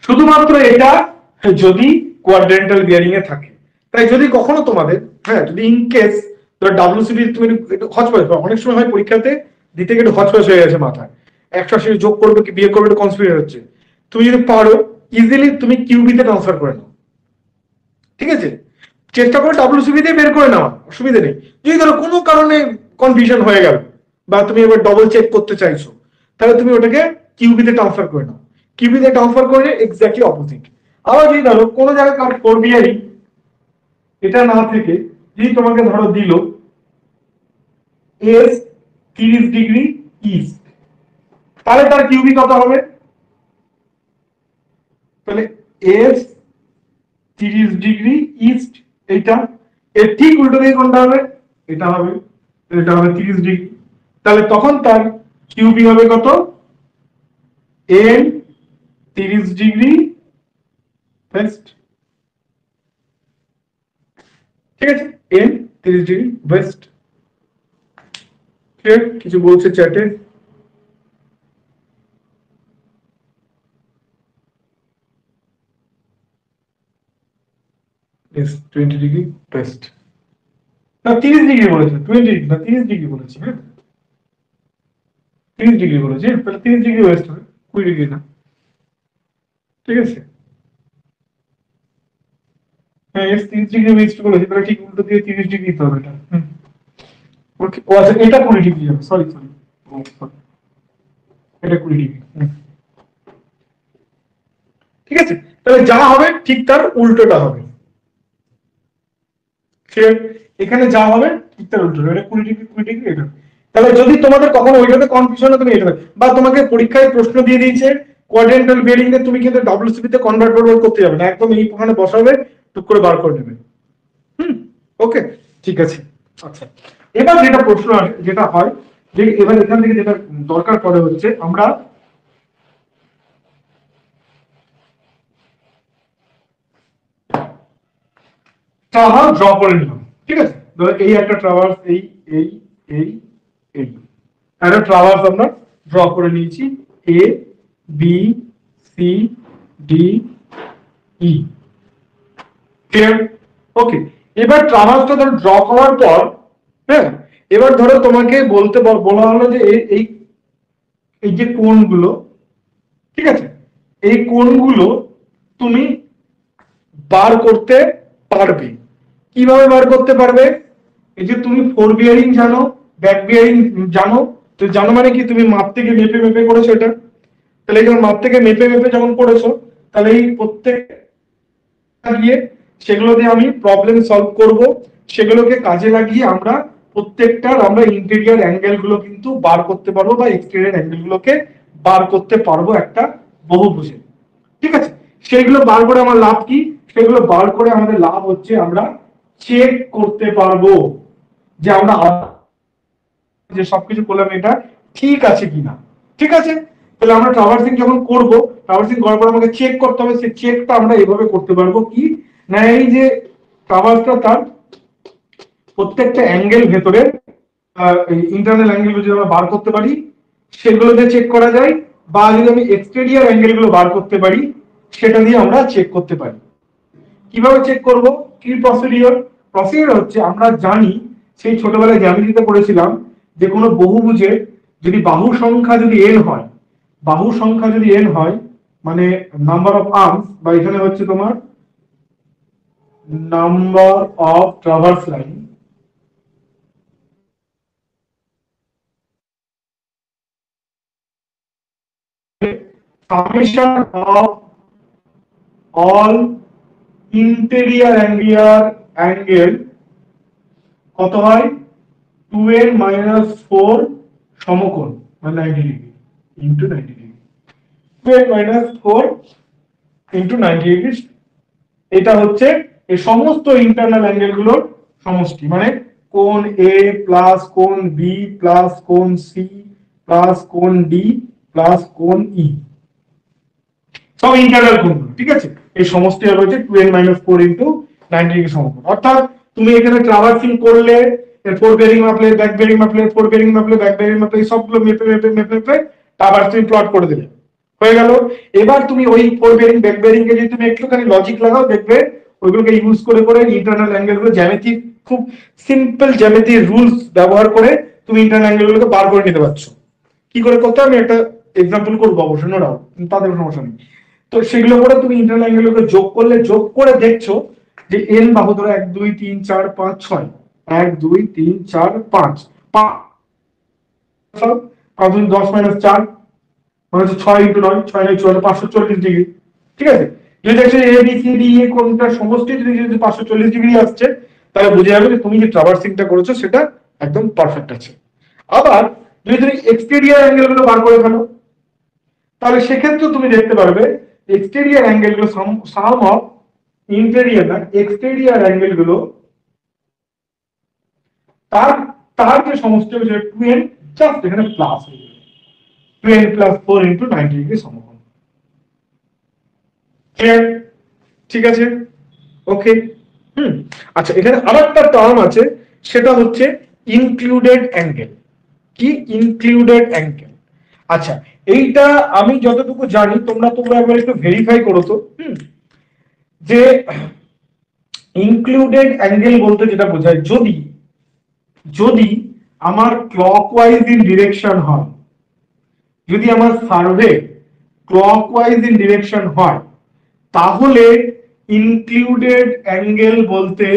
শুধুমাত্র এটা যদি কোয়াড্রেন্টাল বিয়ারিং এ থাকে। তাই যদি কখনো তোমাদের, হ্যাঁ, যদি ইন কেস ডাব্লিউসিবি তুমি একটু হচপচ, অনেক সময় হয় পরীক্ষাতে দিতে গিয়ে একটু হচপচ হয়ে গেছে মাথায়, 180 যোগ করবে কি বিয়োগ করবে একটু কনফিউজ হচ্ছে, তুমি যদি পারো ইজিলি তুমি কিউবিতে ট্রান্সফার করে নাও, ঠিক আছে? চেষ্টা করে ডাব্লিউসিবি দিয়ে বের করে নাও, অসুবিধা নেই। যদি ধরো কোনো কারণে কনফিউশন হয়ে গেল বা তুমি এবার ডবল চেক করতে চাইছো, তাহলে তুমি ওটাকে কিউবিতে ট্রান্সফার করে নাও, কিউবিতে ট্রান্সফার করে এক্স্যাক্টলি অপোজিট। আবার যদি ধরো কোনো জায়গায় কাজ করবি এটা না থেকে যদি তোমাকে ধরো দিল এস 30 ডিগ্রি ইস্ট, তাহলে তার কিউবি কত হবে? তাহলে এস 30 ডিগ্রি ইস্ট, এইটা এর ঠিক উল্টো দিকে কোনটা হবে? এটা হবে, এটা হবে 30 ডিগ্রি। তাহলে তখন তার কিউবি হবে কত? এন 30 ডিগ্রি ওয়েস্ট, ঠিক আছে, এন 30 ডিগ্রি ওয়েস্ট। ক্লিয়ার? কিছু বলছে চ্যাটে? ইয়েস 20 ডিগ্রি ওয়েস্ট, না 30 ডিগ্রি বলেছে, 20 না 30 ডিগ্রি বলেছে, হ্যাঁ 30 ডিগ্রি বলেছে, তাহলে 30 ডিগ্রি ওয়েস্ট হবে, 20 ডিগ্রি না, ঠিক আছে? হ্যাঁ এস 30 ডিগ্রি ওয়েস্ট বলেছে, তাহলে ঠিক উল্টো দিয়ে 30 ডিগ্রি দিতে হবে এটা। ওকে, ও আচ্ছা এটা 20 ডিগ্রি হবে, সরি সরি, এটা 20 ডিগ্রি, ঠিক আছে? তাহলে যা হবে ঠিক তার উল্টোটা হবে, ক্লিয়ার? এখানে যা হবে ঠিক তার উল্টো, এটা 20 ডিগ্রি 20 ডিগ্রি এটা। তাহলে যদি তোমাদের কখনো ওইটাতে কনফিউশন হয়, তুমি এটা বা তোমাকে পরীক্ষায় প্রশ্ন দিয়ে দিয়েছে কোয়াড্রেন্টাল বিয়ারিং এ, তুমি কিন্তু ডব্লিউসিপি তে কনভার্ট করতে যাবে না, একদম এই ওখানে বসাবে, টুক করে বার করে নেবে। ওকে, ঠিক আছে। আচ্ছা, এবার যেটা প্রশ্ন আসে, যেটা হয় যে এবার এখান থেকে যেটা দরকার পড়ে হচ্ছে আমরা ট্রাভার্স ড্র করে নিলাম, ঠিক আছে? ধরো এই একটা ট্রাভার্স, এই এই এই এই একটা ট্রাভার্স আমরা ড্র করে নিয়েছি, A B C D E. Clear? Okay, এবার ট্রাভার্সটা ধরো ড্র করার পর, হ্যাঁ, এবার ধরো তোমাকে বলা হলো যে এই এই যে কোণগুলো, ঠিক আছে, এই কোণগুলো তুমি বার করতে পারবে। কিভাবে বার করতে পারবে? এই যে তুমি ফোর বিয়ারিং জানো, ব্যাক বিয়ারিং জানো, তো জানো মানে কি, তুমি মাপ থেকে মেপে মেপে করেছো এটা, তাহলে যখন মাপ থেকে মেপে মেপে যখন করেছো, তাহলে এই প্রত্যেক গিয়ে সেগুলো দিয়ে আমি প্রবলেম সলভ করব, সেগুলোকে কাজে লাগিয়ে আমরা প্রত্যেকটার আমরা ইন্টেরিয়র অ্যাঙ্গেল গুলো কিন্তু বার করতে পারবো, বা এক্সটেরিয়র অ্যাঙ্গেল গুলোকে বার করতে পারবো একটা বহুভুজে, ঠিক আছে? সেগুলো বার করে আমার লাভ কি? সেগুলো বার করে আমাদের লাভ হচ্ছে আমরা চেক করতে পারবো যে আমরা যে সবকিছু করলাম এটা ঠিক আছে কিনা, ঠিক আছে? তাহলে আমরা ট্রাভার্সিং যখন করব, ট্রাভার্সিং করার পর আমাকে চেক করতে হবে, সেই চেকটা আমরা এভাবে করতে পারবো কি না, এই যে ট্রাভার্সটা তার প্রত্যেকটা অ্যাঙ্গেল ভেতরে ইন্টারনাল অ্যাঙ্গেল যদি আমরা বার করতে পারি সেগুলো দিয়ে চেক করা যায়, বা যদি আমি এক্সটেরিয়র অ্যাঙ্গেল গুলো বার করতে পারি সেটা দিয়ে আমরা চেক করতে পারি। কিভাবে চেক করব? কি প্রসিডিওর? প্রসিডিওর হচ্ছে আমরা জানি, সেই ছোটবেলায় জ্যামিতিতে পড়েছিলাম যে কোনো বহুভুজের যদি বাহু সংখ্যা যদি n হয়, বাহু সংখ্যা যদি n হয় মানে নাম্বার অফ আর্মস, বা এখানে হচ্ছে তোমার number of traverse line, summation of all interior angle কত হয়? 2n minus 4 সমকোণ মানে 90 degree into 90 degree, 2n minus 4 into 90 degree. এটা হচ্ছে এই সমস্ত ইন্টারনাল অ্যাঙ্গেল গুলোর সমষ্টি, মানে কোণ এ প্লাস কোণ বি প্লাস কোণ সি প্লাস কোণ ডি প্লাস কোণ ই, সব ইন্টারনাল কোণগুলো, ঠিক আছে? এই সমষ্টি হবে হচ্ছে 2n minus 4 ইন্টু 90 ডিগ্রি সমকোণ। অর্থাৎ তুমি এখানে ট্রাভার্সিং করলে, ফোর বেয়ারিং মাপলে, ব্যাক বেয়ারিং মাপলে, ফোর বেয়ারিং মাপলে, ব্যাক বেয়ারিং মাপলে, সবগুলো মেপে মেপে মেপে মেপে ট্রাভার্সিং প্লট করে দিলে, হয়ে গেল। এবার তুমি ওই ফোর বেয়ারিং ব্যাক বেয়ারিং কে যদি তুমি একটুখানি লজিক লাগাও, দেখবে ওইগুলোকে ইউজ করে করে ইন্টারনাল অ্যাঙ্গেল গুলো জ্যামিতি, খুব সিম্পল জ্যামিতি রুলস ব্যবহার করে তুমি ইন্টারনাল অ্যাঙ্গেল গুলোকে বার করে নিতে পারছো। কি করে করতে আমি একটা এক্সাম্পল করবো অবশ্যই, নো ডাউট, তাদের সমস্যা নেই। তো সেগুলো করে তুমি ইন্টারনাল অ্যাঙ্গেল গুলো যোগ করলে, যোগ করে দেখছো যে এন বাহু ধরো 1 2 3 4 5 6, 1 2 3 4 5 5 10 minus 4 মানে হচ্ছে 6 ইন্টু 9, 6 9 14 540 ডিগ্রি, ঠিক আছে? যদি দেখছো এ বি সি ডি এ কোনটা সমষ্টি যদি 540 ডিগ্রি আসছে, তাহলে বুঝে যাবে যে তুমি যে ট্রাভার্সিংটা করেছো সেটা একদম পারফেক্ট আছে। আবার যদি তুমি এক্সটেরিয়র অ্যাঙ্গেল গুলো বার করে ফেলো, তাহলে সেক্ষেত্রে তুমি দেখতে পারবে এক্সটেরিয়র অ্যাঙ্গেল গুলো সাম অফ ইন্টেরিয়র না এক্সটেরিয়র অ্যাঙ্গেল গুলো তার তার যে সমষ্টি হবে সেটা 2n, জাস্ট এখানে প্লাস হয়ে যাবে, 2n প্লাস 4 ইন্টু 90 ডিগ্রি সমকোণ। ক্লিয়ার? ঠিক আছে, ওকে। আচ্ছা, এখানে আরেকটা টার্ম আছে, সেটা হচ্ছে ইনক্লুডেড অ্যাঙ্গেল। কি ইনক্লুডেড অ্যাঙ্গেল? আচ্ছা, এইটা আমি যতটুকু জানি, তোমরা তোমরা একবার একটু ভেরিফাই করো তো, যে ইনক্লুডেড অ্যাঙ্গেল বলতে যেটা বোঝায়, যদি যদি আমার ক্লকওয়াইজ ইন ডিরেকশন হয়, যদি আমার সার্ভে ক্লকওয়াইজ ইন ডিরেকশন হয়, তাহলে ইনক্লুডেড অ্যাঙ্গেল বলতে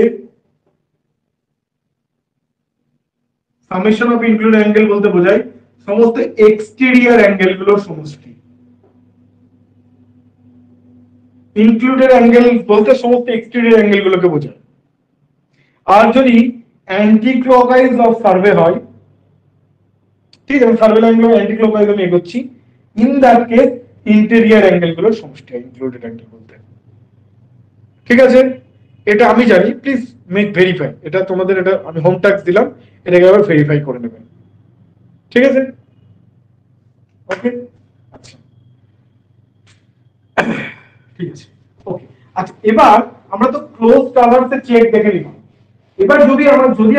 সামেশন অফ ইনক্লুডেড অ্যাঙ্গেল বলতে বোঝায় সমস্ত এক্সটেরিয়র অ্যাঙ্গেল গুলোর সমষ্টি। ইনক্লুডেড অ্যাঙ্গেল বলতে সমস্ত এক্সটেরিয়র অ্যাঙ্গেল গুলোকে বোঝায়। আর যদি অ্যান্টি ক্লকওয়াইজ অফ সার্ভে হয়, ঠিক আছে, সার্ভে লাইন গুলো অ্যান্টি ক্লকওয়াইজ আমি এগোচ্ছি, in that case interior angle গুলো সমষ্টি হয় ইনক্লুডেড অ্যাঙ্গেল বলতে। ঠিক আছে, এটা আমি জানি, প্লিজ মেক ভেরিফাই, এটা তোমাদের, এটা আমি হোম টাস্ক দিলাম, এটাকে আবার ভেরিফাই করে নেবেন। ঠিক আছে, ওকে, আচ্ছা ঠিক আছে, ওকে। আচ্ছা, এবার আমরা তো ক্লোজ ট্রাভার্সের চেক দেখে নিলাম। এবার যদি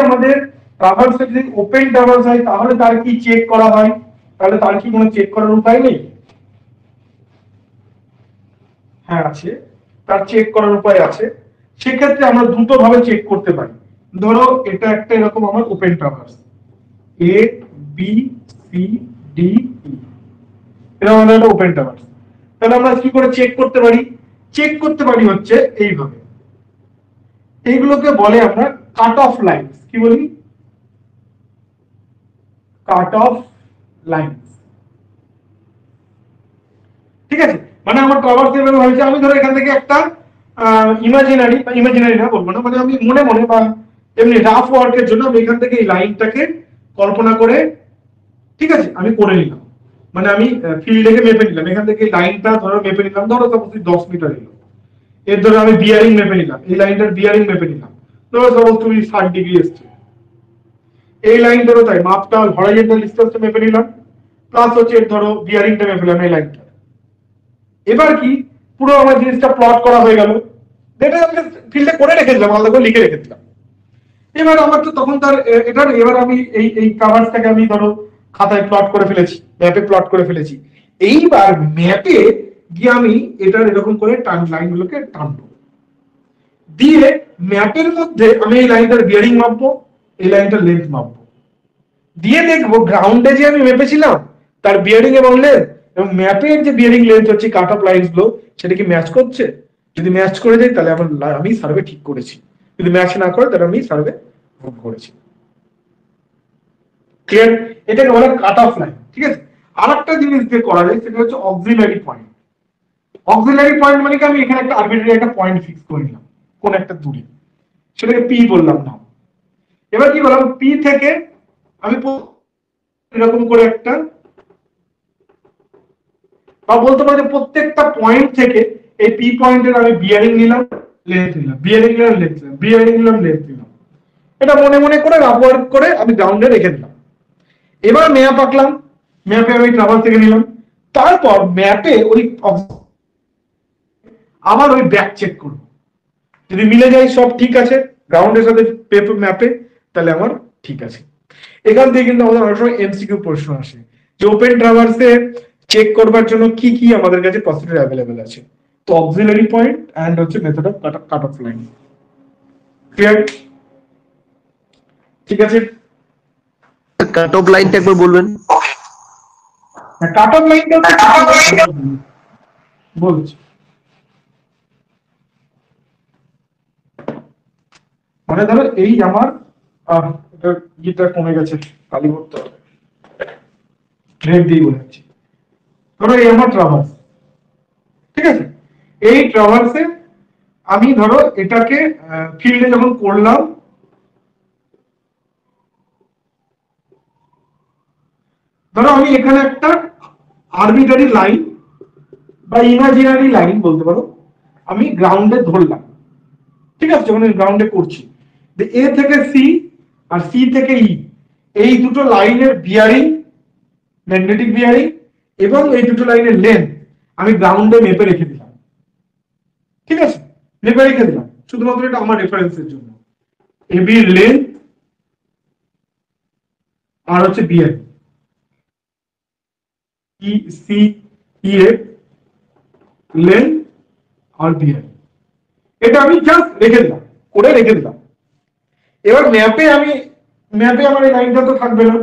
আমাদের ট্রাভার্সে যদি ওপেন ট্রাভার্স হয়, তাহলে তার কি চেক করা হয়? তাহলে তার কি কোনো চেক করার উপায় নেই? হ্যাঁ আছে, তার চেক করার উপায় আছে। সেক্ষেত্রে আমরা দুটো ভাবে চেক করতে পারি। ধরো এটা একটা এরকম আমার ওপেন ট্রাভার্স, এ বি সি ডি ই, এটা আমাদের একটা ওপেন ট্রাভার্স। তাহলে আমরা কি করে চেক করতে পারি? চেক করতে পারি হচ্ছে এইভাবে, এইগুলোকে বলে আমরা কাট অফ লাইন্স। কি বলি? Cut off lines. ঠিক আছে, মানে আমার ট্রাভার্স এভাবে হয়েছে, আমি ধরো এখান থেকে একটা ইমাজিনারি না বলবো না, মানে আমি মনে মনে বা এমনি রাফ ওয়ার্কের জন্য আমি এখান থেকে এই লাইনটাকে কল্পনা করে, ঠিক আছে, আমি করে নিলাম। মানে আমি ফিল্ডটাকে মেপে নিলাম, এখান থেকে এই লাইনটা ধরো মেপে নিলাম, ধরো সাপোজ 10 মিটার এলো। এর ধরো আমি বিয়ারিং মেপে নিলাম, এই লাইনটার বিয়ারিং মেপে নিলাম, ধরো সাপোজ তুমি 60 ডিগ্রি এসছে। এই লাইন ধরো তাই মাপটা হরাইজন্টাল ডিসটেন্সটা মেপে নিলাম, প্লাস হচ্ছে ধরো বিয়ারিংটা মেপে নিলাম এই লাইনটা। এবার কি পুরো আমার জিনিসটা প্লট করা হয়ে গেল, যেটা আমি ফিল্ডে করে রেখে দিলাম, আলাদা করে লিখে রেখে দিলাম। এবার আমার তো তখন তার এটার এবার আমি এই কাভার্সটাকে আমি ধরো খাতায় প্লট করে ফেলেছি, ম্যাপে প্লট করে ফেলেছি। এইবার ম্যাপে গিয়ে আমি এটার এরকম করে লাইনগুলোকে টানবো, দিয়ে ম্যাপের মধ্যে আমি এই লাইনটার বিয়ারিং মাপবো, এই লাইনটার লেন্থ মাপবো, দিয়ে দেখবো গ্রাউন্ডে যে আমি মেপেছিলাম তার বিয়ারিং এবং লেন্থ এবং ম্যাপের যে বিয়ারিং লেন্থ হচ্ছে কাট অফ লাইনস গুলো, সেটা কি ম্যাচ করছে। যদি ম্যাচ করে যায় তাহলে আমি সার্ভে ঠিক করেছি, যদি ম্যাচ না করে তাহলে আমি সার্ভে ভুল করেছি। ক্লিয়ার? এটাকে বলে কাট অফ লাইন। ঠিক আছে, আর একটা জিনিস দিয়ে করা যায়, সেটা হচ্ছে অক্সিলারি পয়েন্ট। অক্সিলারি পয়েন্ট মানে কি, আমি এখানে একটা আরবিট্রারি একটা পয়েন্ট ফিক্স করে নিলাম কোন একটা দূরে, সেটাকে পি বললাম না। এবার কি বললাম, পি থেকে আমি এরকম করে একটা, বা বলতে পারি প্রত্যেকটা পয়েন্ট থেকে এই পি পয়েন্টের আমি বিয়ারিং নিলাম, লেন্থ নিলাম, বিয়ারিং নিলাম, লেন্থ নিলাম, বিয়ারিং নিলাম, লেন্থ নিলাম। এটা মনে মনে করে রাফ ওয়ার্ক করে আমি গ্রাউন্ডে রেখে দিলাম। এবার ম্যাপ আঁকলাম, ম্যাপে আমি ট্রাভার্স থেকে নিলাম, তারপর ম্যাপে ওই আবার ওই ব্যাক চেক করব, যদি মিলে যায় সব ঠিক আছে গ্রাউন্ডের সাথে ম্যাপে, তাহলে আমার ঠিক আছে। এখান থেকে কিন্তু আমাদের অনেক সময় এমসিকিউ প্রশ্ন আসে যে ওপেন ট্রাভার্সে চেক করবার জন্য কি কি আমাদের কাছে প্রসিডিউর অ্যাভেলেবল আছে। তো অক্সিলারি পয়েন্ট এন্ড হচ্ছে method of cut off line. Clear? ঠিক আছে, কাট অফ লাইনটা একবার বলবেন। কাট অফ লাইনটা বলছি, মানে ধরো এই আমার এটা ইটা কমে গেছে, কালি করতে হবে, রেড দিয়ে বোঝাচ্ছি। ধরো এই আমার ট্রাভার্স, ঠিক আছে, এই ট্রাভার্সে আমি ধরো এটাকে ফিল্ডে যখন করলাম, ধরো আমি এখানে একটা আরবিট্রারি লাইন বা ইমাজিনারি লাইন বলতে পারো আমি গ্রাউন্ডে ধরলাম। ঠিক আছে, যখন গ্রাউন্ডে করছি, এ থেকে সি আর সি থেকে ই, এই দুটো লাইনের বিয়ারিং, ম্যাগনেটিক বিয়ারিং এবং এই দুটো লাইনের লেন্থ আমি গ্রাউন্ডে মেপে রেখে দিলাম। ঠিক আছে, মেপে রেখে দিলাম শুধুমাত্র এটা আমার রেফারেন্সের জন্য। এবি লেন্থ আর হচ্ছে বিয়ারিং, ই সি ই এর লেন্থ আর বিয়ারিং, এটা আমি জাস্ট রেখে দিলাম, করে রেখে দিলাম। এবার ম্যাপে আমার এই লাইনটা তো থাকবে না,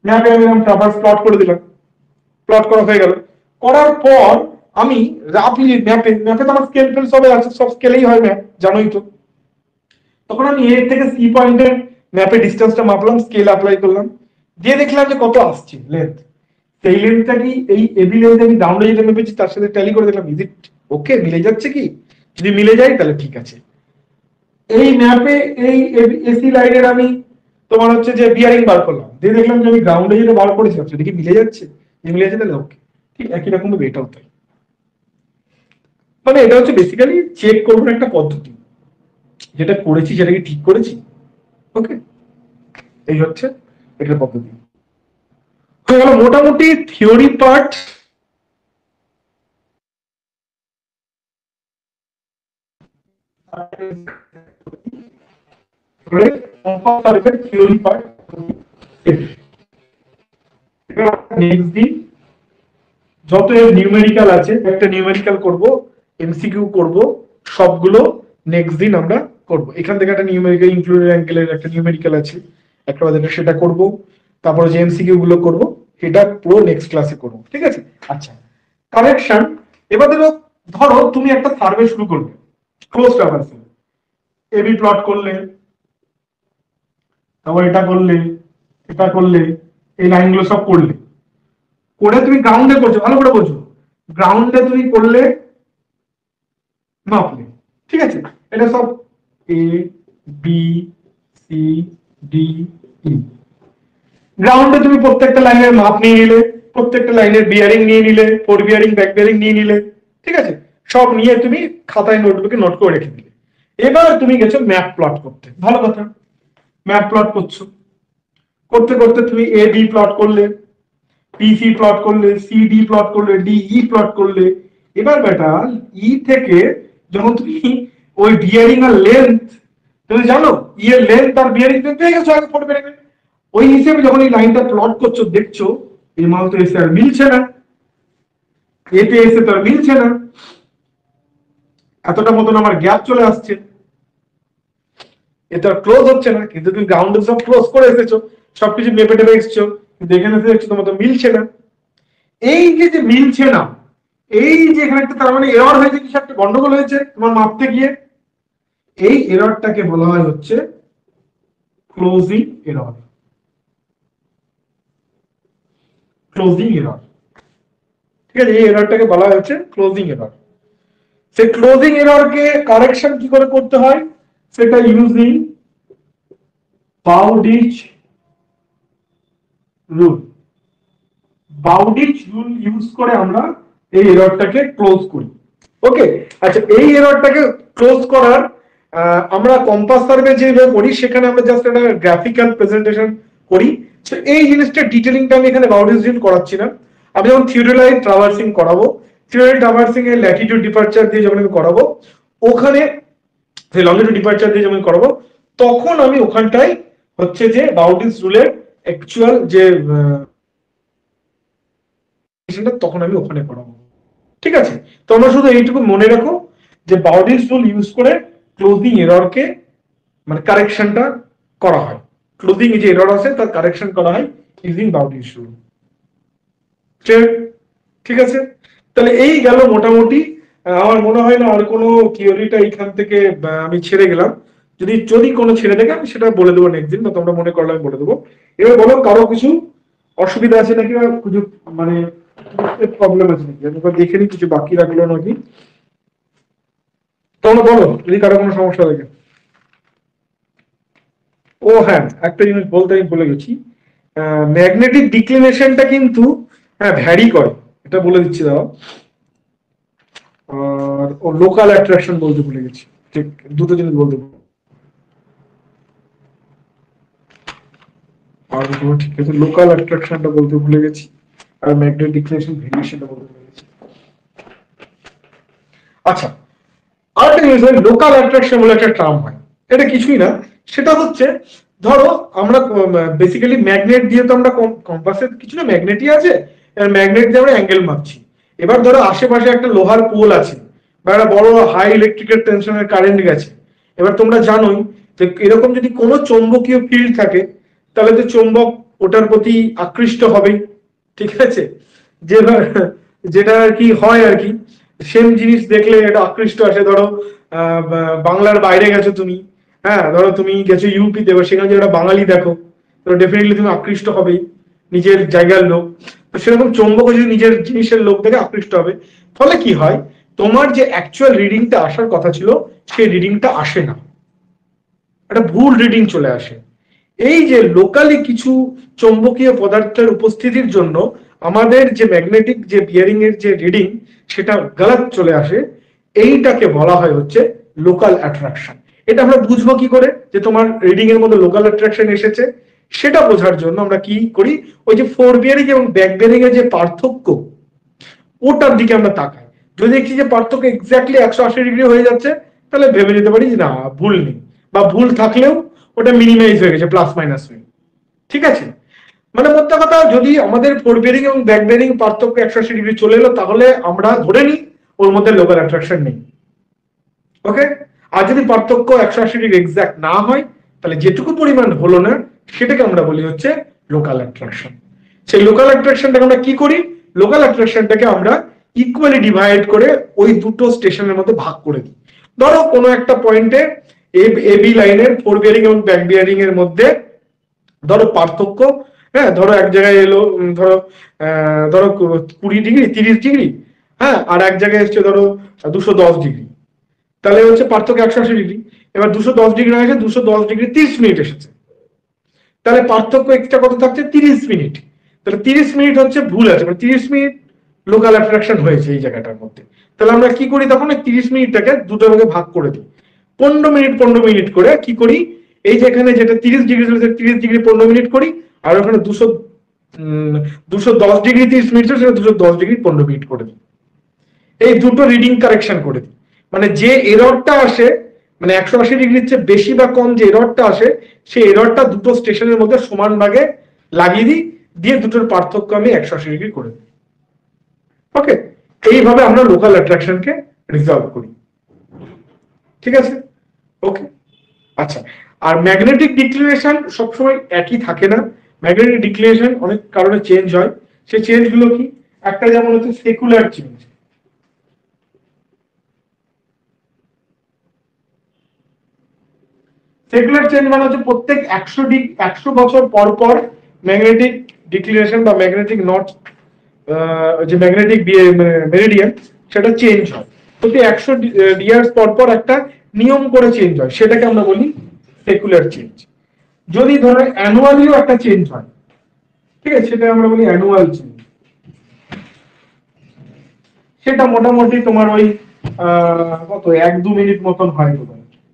ম্যাপে আমি ট্রাভার্স প্লট করে দিলাম, প্লট করা হয়ে গেল। করার পর আমি রাফলি ম্যাপে তো আমার স্কেল ফেল সবাই আছে, সব স্কেলেই হয় ম্যাপ, জানোই তো। তখন আমি এ থেকে সি পয়েন্টের ম্যাপে ডিস্টেন্সটা মাপলাম, স্কেল অ্যাপ্লাই করলাম, দিয়ে দেখলাম যে কত আসছে লেন্থ। সেই লেন্থটা কি এই এবি লেন্থ আমি গ্রাউন্ডে যেটা মেপেছি তার সাথে ট্যালি করে দেখলাম, ইজ ইট ওকে, মিলে যাচ্ছে কি? যদি মিলে যায় তাহলে ঠিক আছে। এই ম্যাপে এই এসি লাইনের আমি তোমার হচ্ছে যে বিয়ারিং বার করলাম, দিয়ে দেখলাম যে আমি গ্রাউন্ডে যেটা বার করেছি সেটা কি মিলে যাচ্ছে, মিলে যাচ্ছে তাহলে ওকে। ঠিক একই রকম ভাবে এটাও তাই। মানে এটা হচ্ছে বেসিক্যালি চেক করবো একটা পদ্ধতি, যেটা করেছি সেটা কি ঠিক করেছি। ওকে, এই হচ্ছে এটার পদ্ধতি। হয়ে গেল মোটামুটি theory part. Theory part next দিন যত নিউমেরিক্যাল আছে, একটা নিউমেরিক্যাল করব, এমসিকিউ করব, সবগুলো নেক্সট দিন আমরা করব। এখান থেকে একটা নিউমেরিক্যাল ইনক্লুডেড অ্যাঙ্গেলের একটা নিউমেরিক্যাল আছে, একটা বাদে সেটা করব, তারপরে যে এমসিকিউ গুলো করব এটা পুরো নেক্সট ক্লাসে করব। ঠিক আছে? আচ্ছা, কারেকশন। এবার ধরো তুমি একটা সার্ভে শুরু করবে, ক্লোজ ট্রাভার্সেল, এবি প্লট করলে, তারপর এটা করলে, এটা করলে, এই লাইনগুলো সব করলে, করে তুমি গ্রাউন্ডে করছো, ভালো করে বোঝো, গ্রাউন্ডে তুমি করলে, মাপলে। ঠিক আছে? এটা সব এ বি সি ডি ই। গ্রাউন্ডে তুমি প্রত্যেকটা লাইনের মাপ নিয়ে নিলে, প্রত্যেকটা লাইনের বিয়ারিং নিয়ে নিলে, ফোর বিয়ারিং ব্যাক বিয়ারিং নিয়ে নিলে। ঠিক আছে? সব নিয়ে তুমি খাতায় নোটবুকে নোট করে রেখে দিলে। এবার তুমি গেছো ম্যাপ প্লট করতে, ভালো কথা, ম্যাপ প্লট করছো, করতে করতে তুমি এ বি প্লট করলে, পিসি প্লট করলে, সিডি প্লট করলে, ডিই প্লট করলে। এবার বেটা ই থেকে যখন তুমি ওই বিয়ারিং আর লেন্থ, তুমি জানো ই এর লেন্থ আর বিয়ারিং পেয়ে গেছো আগে ফোর বিয়ারিং, ওই হিসেবে যখন এই লাইনটা প্লট করছো দেখছো এই মাল তো এসে আর মিলছে না, এতে এসে তো আর মিলছে না, এতটা মতন আমার গ্যাপ চলে আসছে, এটা ক্লোজ হচ্ছে না। কিন্তু তুমি গ্রাউন্ডে সব ক্লোজ করে এসেছো, সবকিছু মেপে টেপে এসছো, কিন্তু এখানে এসে দেখছো তোমার তো মিলছে না। এই যে মিলছে না, এই যে এখানে একটা তার মানে এরর হয়েছে, কিছু একটা গন্ডগোল হয়েছে তোমার মাপতে গিয়ে, এই এররটাকে বলা হয় হচ্ছে ক্লোজিং এরর। ক্লোজিং এরর, ঠিক আছে? এই এররটাকে বলা হয় হচ্ছে ক্লোজিং এরর। সেই ক্লোজিং এররকে কারেকশন কি করে করতে হয়, সেটা ইউজিং বাউডিচ রুল। বাউডিচ রুল ইউজ করে আমরা এই এররটাকে ক্লোজ করি। ওকে, আচ্ছা, এই এররটাকে ক্লোজ করার আমরা কম্পাস সার্ভে যেভাবে করি সেখানে আমরা জাস্ট একটা গ্রাফিক্যাল প্রেজেন্টেশন করি। তো এই জিনিসটা ডিটেলিংটা আমি এখানে বাউডিচ রুল করাচ্ছি না। আমি যখন থিওরিটাইজ ট্রাভার্সিং করাবো, থিওরি ট্রাভার্সিং এর ল্যাটিটিউড ডিপারচার দিয়ে যখন আমি করাবো, ওখানে লংজিটিউড ডিপারচার দিয়ে যখন করাবো, তখন আমি ওখানটায় হচ্ছে যে বাউডিচ রুলের অ্যাকচুয়াল যে তখন আমি ওখানে করাবো। ঠিক আছে? তোমরা শুধু এইটুকু মনে রাখো যে বাউডিচ রুল ইউজ করে ক্লোজিং এররকে মানে কারেকশনটা করা হয়, ক্লোজিং যে এরর আছে তার কারেকশন করা হয় ইউজিং বাউডিচ রুল। ঠিক আছে? তাহলে এই গেল মোটামুটি। আমার মনে হয় না আর কোনো থিওরিটা এখান থেকে আমি ছেড়ে গেলাম। যদি যদি কোনো ছেড়ে দেখে আমি সেটা বলে দেবো নেক্সট দিন, বা তোমরা মনে করলে আমি বলে দেবো। এবার বলো কারো কিছু অসুবিধা আছে নাকি, বা কিছু মানে প্রবলেম আছে নাকি, আমি দেখে নি কিছু বাকি রাখলো নাকি, তোমরা বলো যদি কারো কোনো সমস্যা থাকে। ও হ্যাঁ, একটা জিনিস বলতে আমি ভুলে গেছি, ম্যাগনেটিক ডিক্লিনেশনটা কিন্তু হ্যাঁ ভ্যারি করে, এটা বলে দিচ্ছি দাও। আর ও লোকাল অ্যাট্রাকশন বলতে ভুলে গেছি, ঠিক দুটো জিনিস বলতে আর ঠিক আছে, লোকাল অ্যাট্রাকশনটা বলতে ভুলে গেছি, আর ম্যাগনেটিক ডিক্লিনেশন ভেরিয়েশনটা বলতে ভুলে গেছি। আচ্ছা, আরেকটা জিনিস, লোকাল অ্যাট্রাকশন বলে একটা টার্ম হয়, এটা কিছুই না, সেটা হচ্ছে ধরো আমরা বেসিক্যালি ম্যাগনেট দিয়ে তো আমরা কম্পাসের কিছু না ম্যাগনেটই আছে, ম্যাগনেট দিয়ে আমরা অ্যাঙ্গেল মাপছি। এবার ধরো আশেপাশে একটা লোহার পোল আছে বা একটা বড় হাই ইলেকট্রিক্যাল টেনশনের কারেন্ট গেছে। এবার তোমরা জানোই যে এরকম যদি কোনো চৌম্বকীয় ফিল্ড থাকে তাহলে তো চৌম্বক ওটার প্রতি আকৃষ্ট হবেই। ঠিক আছে? যেটা আর কি হয় আর কি, সেম জিনিস দেখলে এটা আকৃষ্ট আসে। ধরো বাংলার বাইরে গেছো তুমি, হ্যাঁ ধরো তুমি গেছো ইউপি তে, সেখানে যদি একটা বাঙালি দেখো তো ডেফিনেটলি তুমি আকৃষ্ট হবেই, নিজের জায়গার লোক। তো সেরকম চৌম্বক যদি নিজের জিনিসের লোক দেখে আকৃষ্ট হবে। ফলে কি হয়, তোমার যে অ্যাকচুয়াল রিডিংটা আসার কথা ছিল সেই রিডিংটা আসে না। একটা ভুল রিডিং চলে আসে। এই যে লোকালি কিছু চৌম্বকীয় পদার্থের উপস্থিতির জন্য আমাদের যে ম্যাগনেটিক যে বিয়ারিং এর যে রিডিং সেটা গলত চলে আসে, এইটাকে বলা হয় হচ্ছে লোকাল অ্যাট্রাকশন। এটা আমরা বুঝবো কি করে যে তোমার রিডিং এর মধ্যে লোকাল অ্যাট্রাকশন এসেছে? সেটা বোঝার জন্য আমরা কি করি, ওই যে ফোর বিয়ারিং এবং ব্যাক বিয়ারিং এর যে পার্থক্য ওটার দিকে আমরা তাকাই। যদি দেখছি যে পার্থক্য এক্স্যাক্টলি 180 ডিগ্রি হয়ে যাচ্ছে, তাহলে ভেবে নিতে পারি যে না, ভুল নেই, বা ভুল থাকলেও ওটা মিনিমাইজ হয়ে গেছে, প্লাস মাইনাস হয়ে। ঠিক আছে, মানে মোদ্দা কথা, যদি আমাদের ফোর বিয়ারিং এবং ব্যাক বিয়ারিং পার্থক্য 180 ডিগ্রি চলে এলো, তাহলে আমরা ধরে নিই ওর মধ্যে লোকাল অ্যাট্রাকশন নেই। ওকে, আর যদি পার্থক্য 180 ডিগ্রি এক্স্যাক্ট না হয়, তাহলে যেটুকু পরিমাণ হলো না সেটাকে আমরা বলি হচ্ছে লোকাল অ্যাট্রাকশন। সেই লোকাল অ্যাট্রাকশনটাকে আমরা কি করি, লোকাল অ্যাট্রাকশনটাকে আমরা ইকুয়ালি ডিভাইড করে ওই দুটো স্টেশনের মধ্যে ভাগ করে দিই। ধরো কোনো একটা পয়েন্টে এবি লাইনের ফোর বিয়ারিং এবং ব্যাক বিয়ারিং এর মধ্যে ধরো পার্থক্য, হ্যাঁ ধরো এক জায়গায় এলো ধরো ধরো 20 ডিগ্রি 30 ডিগ্রি, হ্যাঁ, আর এক জায়গায় এসছে ধরো 210 ডিগ্রি, তাহলে হচ্ছে পার্থক্য 180 ডিগ্রি। এবার 210 ডিগ্রি হয়েছে, 210 ডিগ্রি 30 মিনিট এসেছে, তাহলে পার্থক্য এক্সট্রা কত থাকছে, 30 মিনিট। তাহলে 30 মিনিট হচ্ছে ভুল আছে, মানে 30 মিনিট লোকাল অ্যাট্রাকশন হয়েছে এই জায়গাটার মধ্যে। তাহলে আমরা কি করি তখন, 30 মিনিটটাকে দুটো ভাগে ভাগ করে দিই, 15 মিনিট 15 মিনিট করে কি করি, এই যে এখানে যেটা 30 ডিগ্রি 30 ডিগ্রি 15 মিনিট করি, আর ওখানে 210 ডিগ্রি 30 মিনিট সেটা 210 ডিগ্রি 15 মিনিট করে দিই। এই দুটো রিডিং কারেকশন করে দিই, মানে যে এররটা আসে, মানে 180 ডিগ্রির চেয়ে বেশি বা কম যে এররটা আসে, সেই এররটা দুটো স্টেশনের মধ্যে সমান ভাগে লাগিয়ে দিই, দিয়ে দুটোর পার্থক্য আমি 180 ডিগ্রি করে দিই। ওকে, এইভাবে আমরা লোকাল অ্যাট্রাকশনকে রিজলভ করি। ঠিক আছে, ওকে, আচ্ছা। আর ম্যাগনেটিক ডিক্লিনেশন সবসময় একই থাকে না, ম্যাগনেটিক ডিক্লিনেশন অনেক কারণে চেঞ্জ হয়। সেই চেঞ্জ গুলো কি, একটা যেমন হচ্ছে সেকুলার চেঞ্জ। সেকুলার চেঞ্জ মানে হচ্ছে প্রত্যেক 100 বছর পর পর ম্যাগনেটিক ডিক্লিনেশন বা ম্যাগনেটিক নর্থ, যে ম্যাগনেটিক মেরিডিয়ান সেটা চেঞ্জ হয়। প্রতি 100 ইয়ার্স পর পর একটা নিয়ম করে চেঞ্জ হয়, সেটাকে আমরা বলি সেকুলার চেঞ্জ। যদি ধরো অ্যানুয়ালিও একটা চেঞ্জ হয়, ঠিক আছে, সেটা আমরা বলি অ্যানুয়াল চেঞ্জ। সেটা মোটামুটি তোমার ওই কত 1-2 মিনিট মতন হয়।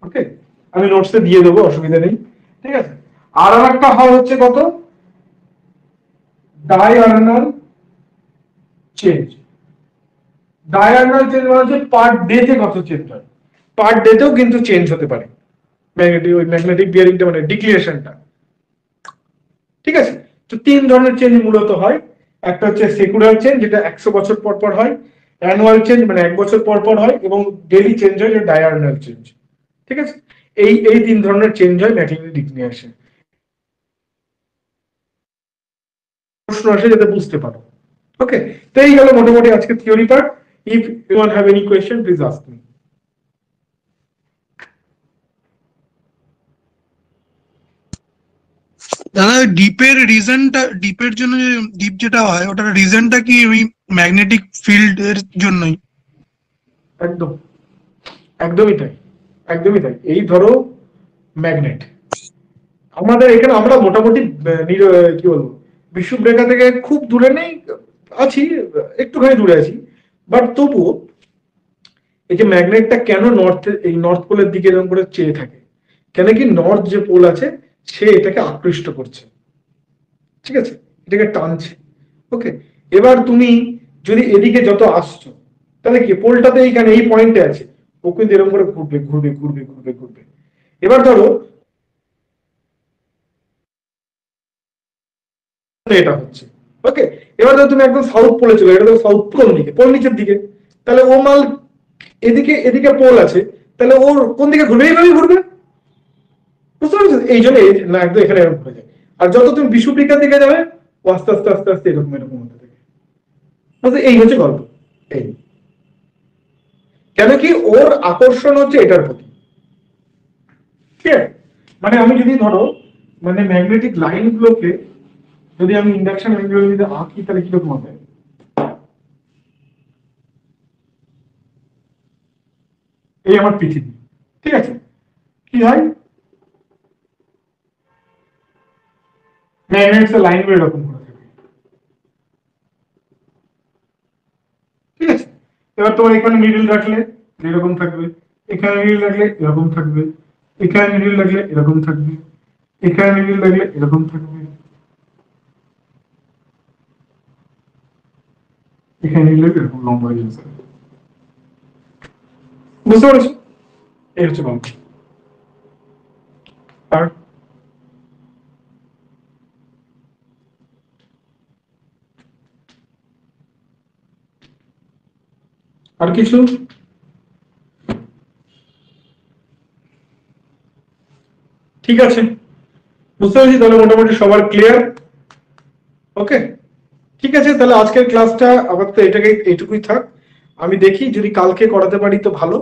ওকে, আমি নোটসে দিয়ে দেবো, অসুবিধা নেই। ঠিক আছে, আর একটা হয় হচ্ছে কত, ডায়ারনাল চেঞ্জ। ডায়ারনাল চেঞ্জ মানে হচ্ছে পার ডেতে কত চেঞ্জ হয়, পার ডেতেও কিন্তু চেঞ্জ হতে পারে ম্যাগনেটিক বিয়ারিংটা, মানে ডিক্লিনেশনটা। ঠিক আছে, তো তিন ধরনের চেঞ্জ মূলত হয়। একটা হচ্ছে সেকুলার চেঞ্জ, যেটা 100 বছর পর পর হয়, অ্যানুয়াল চেঞ্জ মানে 1 বছর পর পর হয়, এবং ডেইলি চেঞ্জ হয়, যেটা ডায়ারনাল চেঞ্জ। ঠিক আছে, এই এই তিন ধরনের চেঞ্জ হয় ম্যাগনেটিক ডিক্লিনেশন। প্রশ্ন আসে যাতে বুঝতে পারো। ওকে, তো এই গেল মোটামুটি আজকে theory part. If you want have any question please ask me. দাদা ডিপের জন্য যে ডিপ যেটা হয় ওটার রিজনটা কি ওই ম্যাগনেটিক ফিল্ড এর জন্যই? একদম, একদমই তাই, একদমই তাই। এই ধরো ম্যাগনেট, আমাদের এখানে আমরা মোটামুটি কি বলবো, বিষুবরেখা থেকে খুব দূরে নেই, আছি, একটুখানি দূরে আছি, বাট তবুও এই যে ম্যাগনেটটা কেন এই নর্থ পোলের দিকে এরকম করে চেয়ে থাকে, কেন কি নর্থ যে পোল আছে সে এটাকে আকৃষ্ট করছে, ঠিক আছে, এটাকে টানছে। ওকে, এবার তুমি যদি এদিকে যত আসছো, তাহলে কি পোলটাতে এইখানে এই পয়েন্টে আছে, ও কিন্তু এরকম করে ঘুরবে ঘুরবে ঘুরবে ঘুরবে ঘুরবে। এবার ধরো এটা হচ্ছে, ওকে, এবার ধরো তুমি একদম সাউথ পোলে চলে, এটা ধরো সাউথ কোন দিকে, পোল নিচের দিকে, তাহলে ও মাল এদিকে এদিকে পোল আছে, তাহলে ওর কোন দিকে ঘুরবে, এইভাবেই ঘুরবে। বুঝতে পারছো, এই জন্য না একদম এখানে এরকম হয়ে যায়। আর যত তুমি বিষুবরেখার দিকে যাবে, ও আস্তে আস্তে আস্তে আস্তে এরকম এরকম হতে থাকে। বুঝতে, এই হচ্ছে গল্প। এই কেন কি ওর আকর্ষণ হচ্ছে এটার প্রতি। ঠিক আছে, মানে আমি যদি ধরো মানে ম্যাগনেটিক লাইন গুলোকে যদি আমি ইন্ডাকশন লাইন গুলো যদি আঁকি, তাহলে কিরকম হবে, এই আমার পৃথিবী। ঠিক আছে, কি হয়, ম্যাগনেটস লাইনগুলো এরকম করে থাকবে, ঠিক আছে। এবার তোমার এখানে মিডল রাখলে এরকম থাকবে, এখানে মিডল রাখলে এরকম থাকবে, এখানে মিডল রাখলে এরকম থাকবে, এখানে মিডল রাখলে এরকম থাকবে, এখানে মিডল রাখলে এরকম লম্বা হয়ে যাবে। বুঝতে পেরেছো? এই হচ্ছে বাম। আর আর কিছু? ঠিক আছে, বুঝতে পেরেছি, তাহলে মোটামুটি সবার ক্লিয়ার। ওকে, ঠিক আছে, তাহলে আজকের ক্লাসটা আপাতত এইটুকুই থাক। আমি দেখি যদি কালকে করাতে পারি তো ভালো,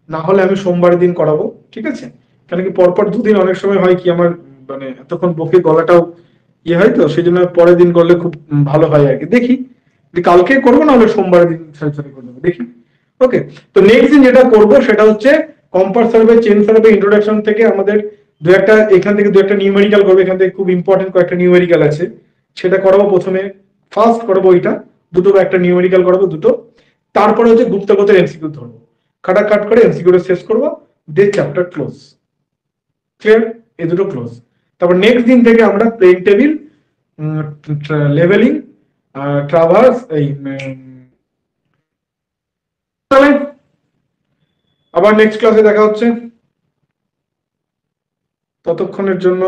না হলে আমি সোমবার দিন করাবো, ঠিক আছে। কেন কি পরপর দুদিন অনেক সময় হয় কি আমার মানে এতক্ষণ বকে গলাটাও ইয়ে হয়, তো সেই জন্য পরের দিন করলে খুব ভালো হয় আর কি। দেখি যদি কালকে করবো, না হলে সোমবার দিন সাথে সাথে করে দেবো, দেখি। ওকে, তো নেক্সট দিন যেটা করবো সেটা হচ্ছে compass survey, chain survey introduction থেকে আমাদের এখান থেকে দু একটা নিউমেরিক্যাল করবো, এখান থেকে খুব ইম্পর্টেন্ট কয়েকটা নিউমেরিক্যাল আছে, সেটা করাবো প্রথমে। ফার্স্ট করবো ওইটা, দুটো বা একটা নিউমেরিক্যাল করাবো দুটো। তারপরে হচ্ছে গুপ্তগতের এমসিকিউ ধরবো, কাট করে এমসিকিউটা শেষ করবো, দিয়ে চ্যাপ্টার ক্লোজ। ক্লিয়ার? এই দুটো ক্লোজ। তারপর নেক্সট দিন থেকে আমরা প্লেন টেবিল, লেভেলিং, ট্রাভার্স, এই তাহলে আবার নেক্সট ক্লাসে দেখা হচ্ছে। ততক্ষণের জন্য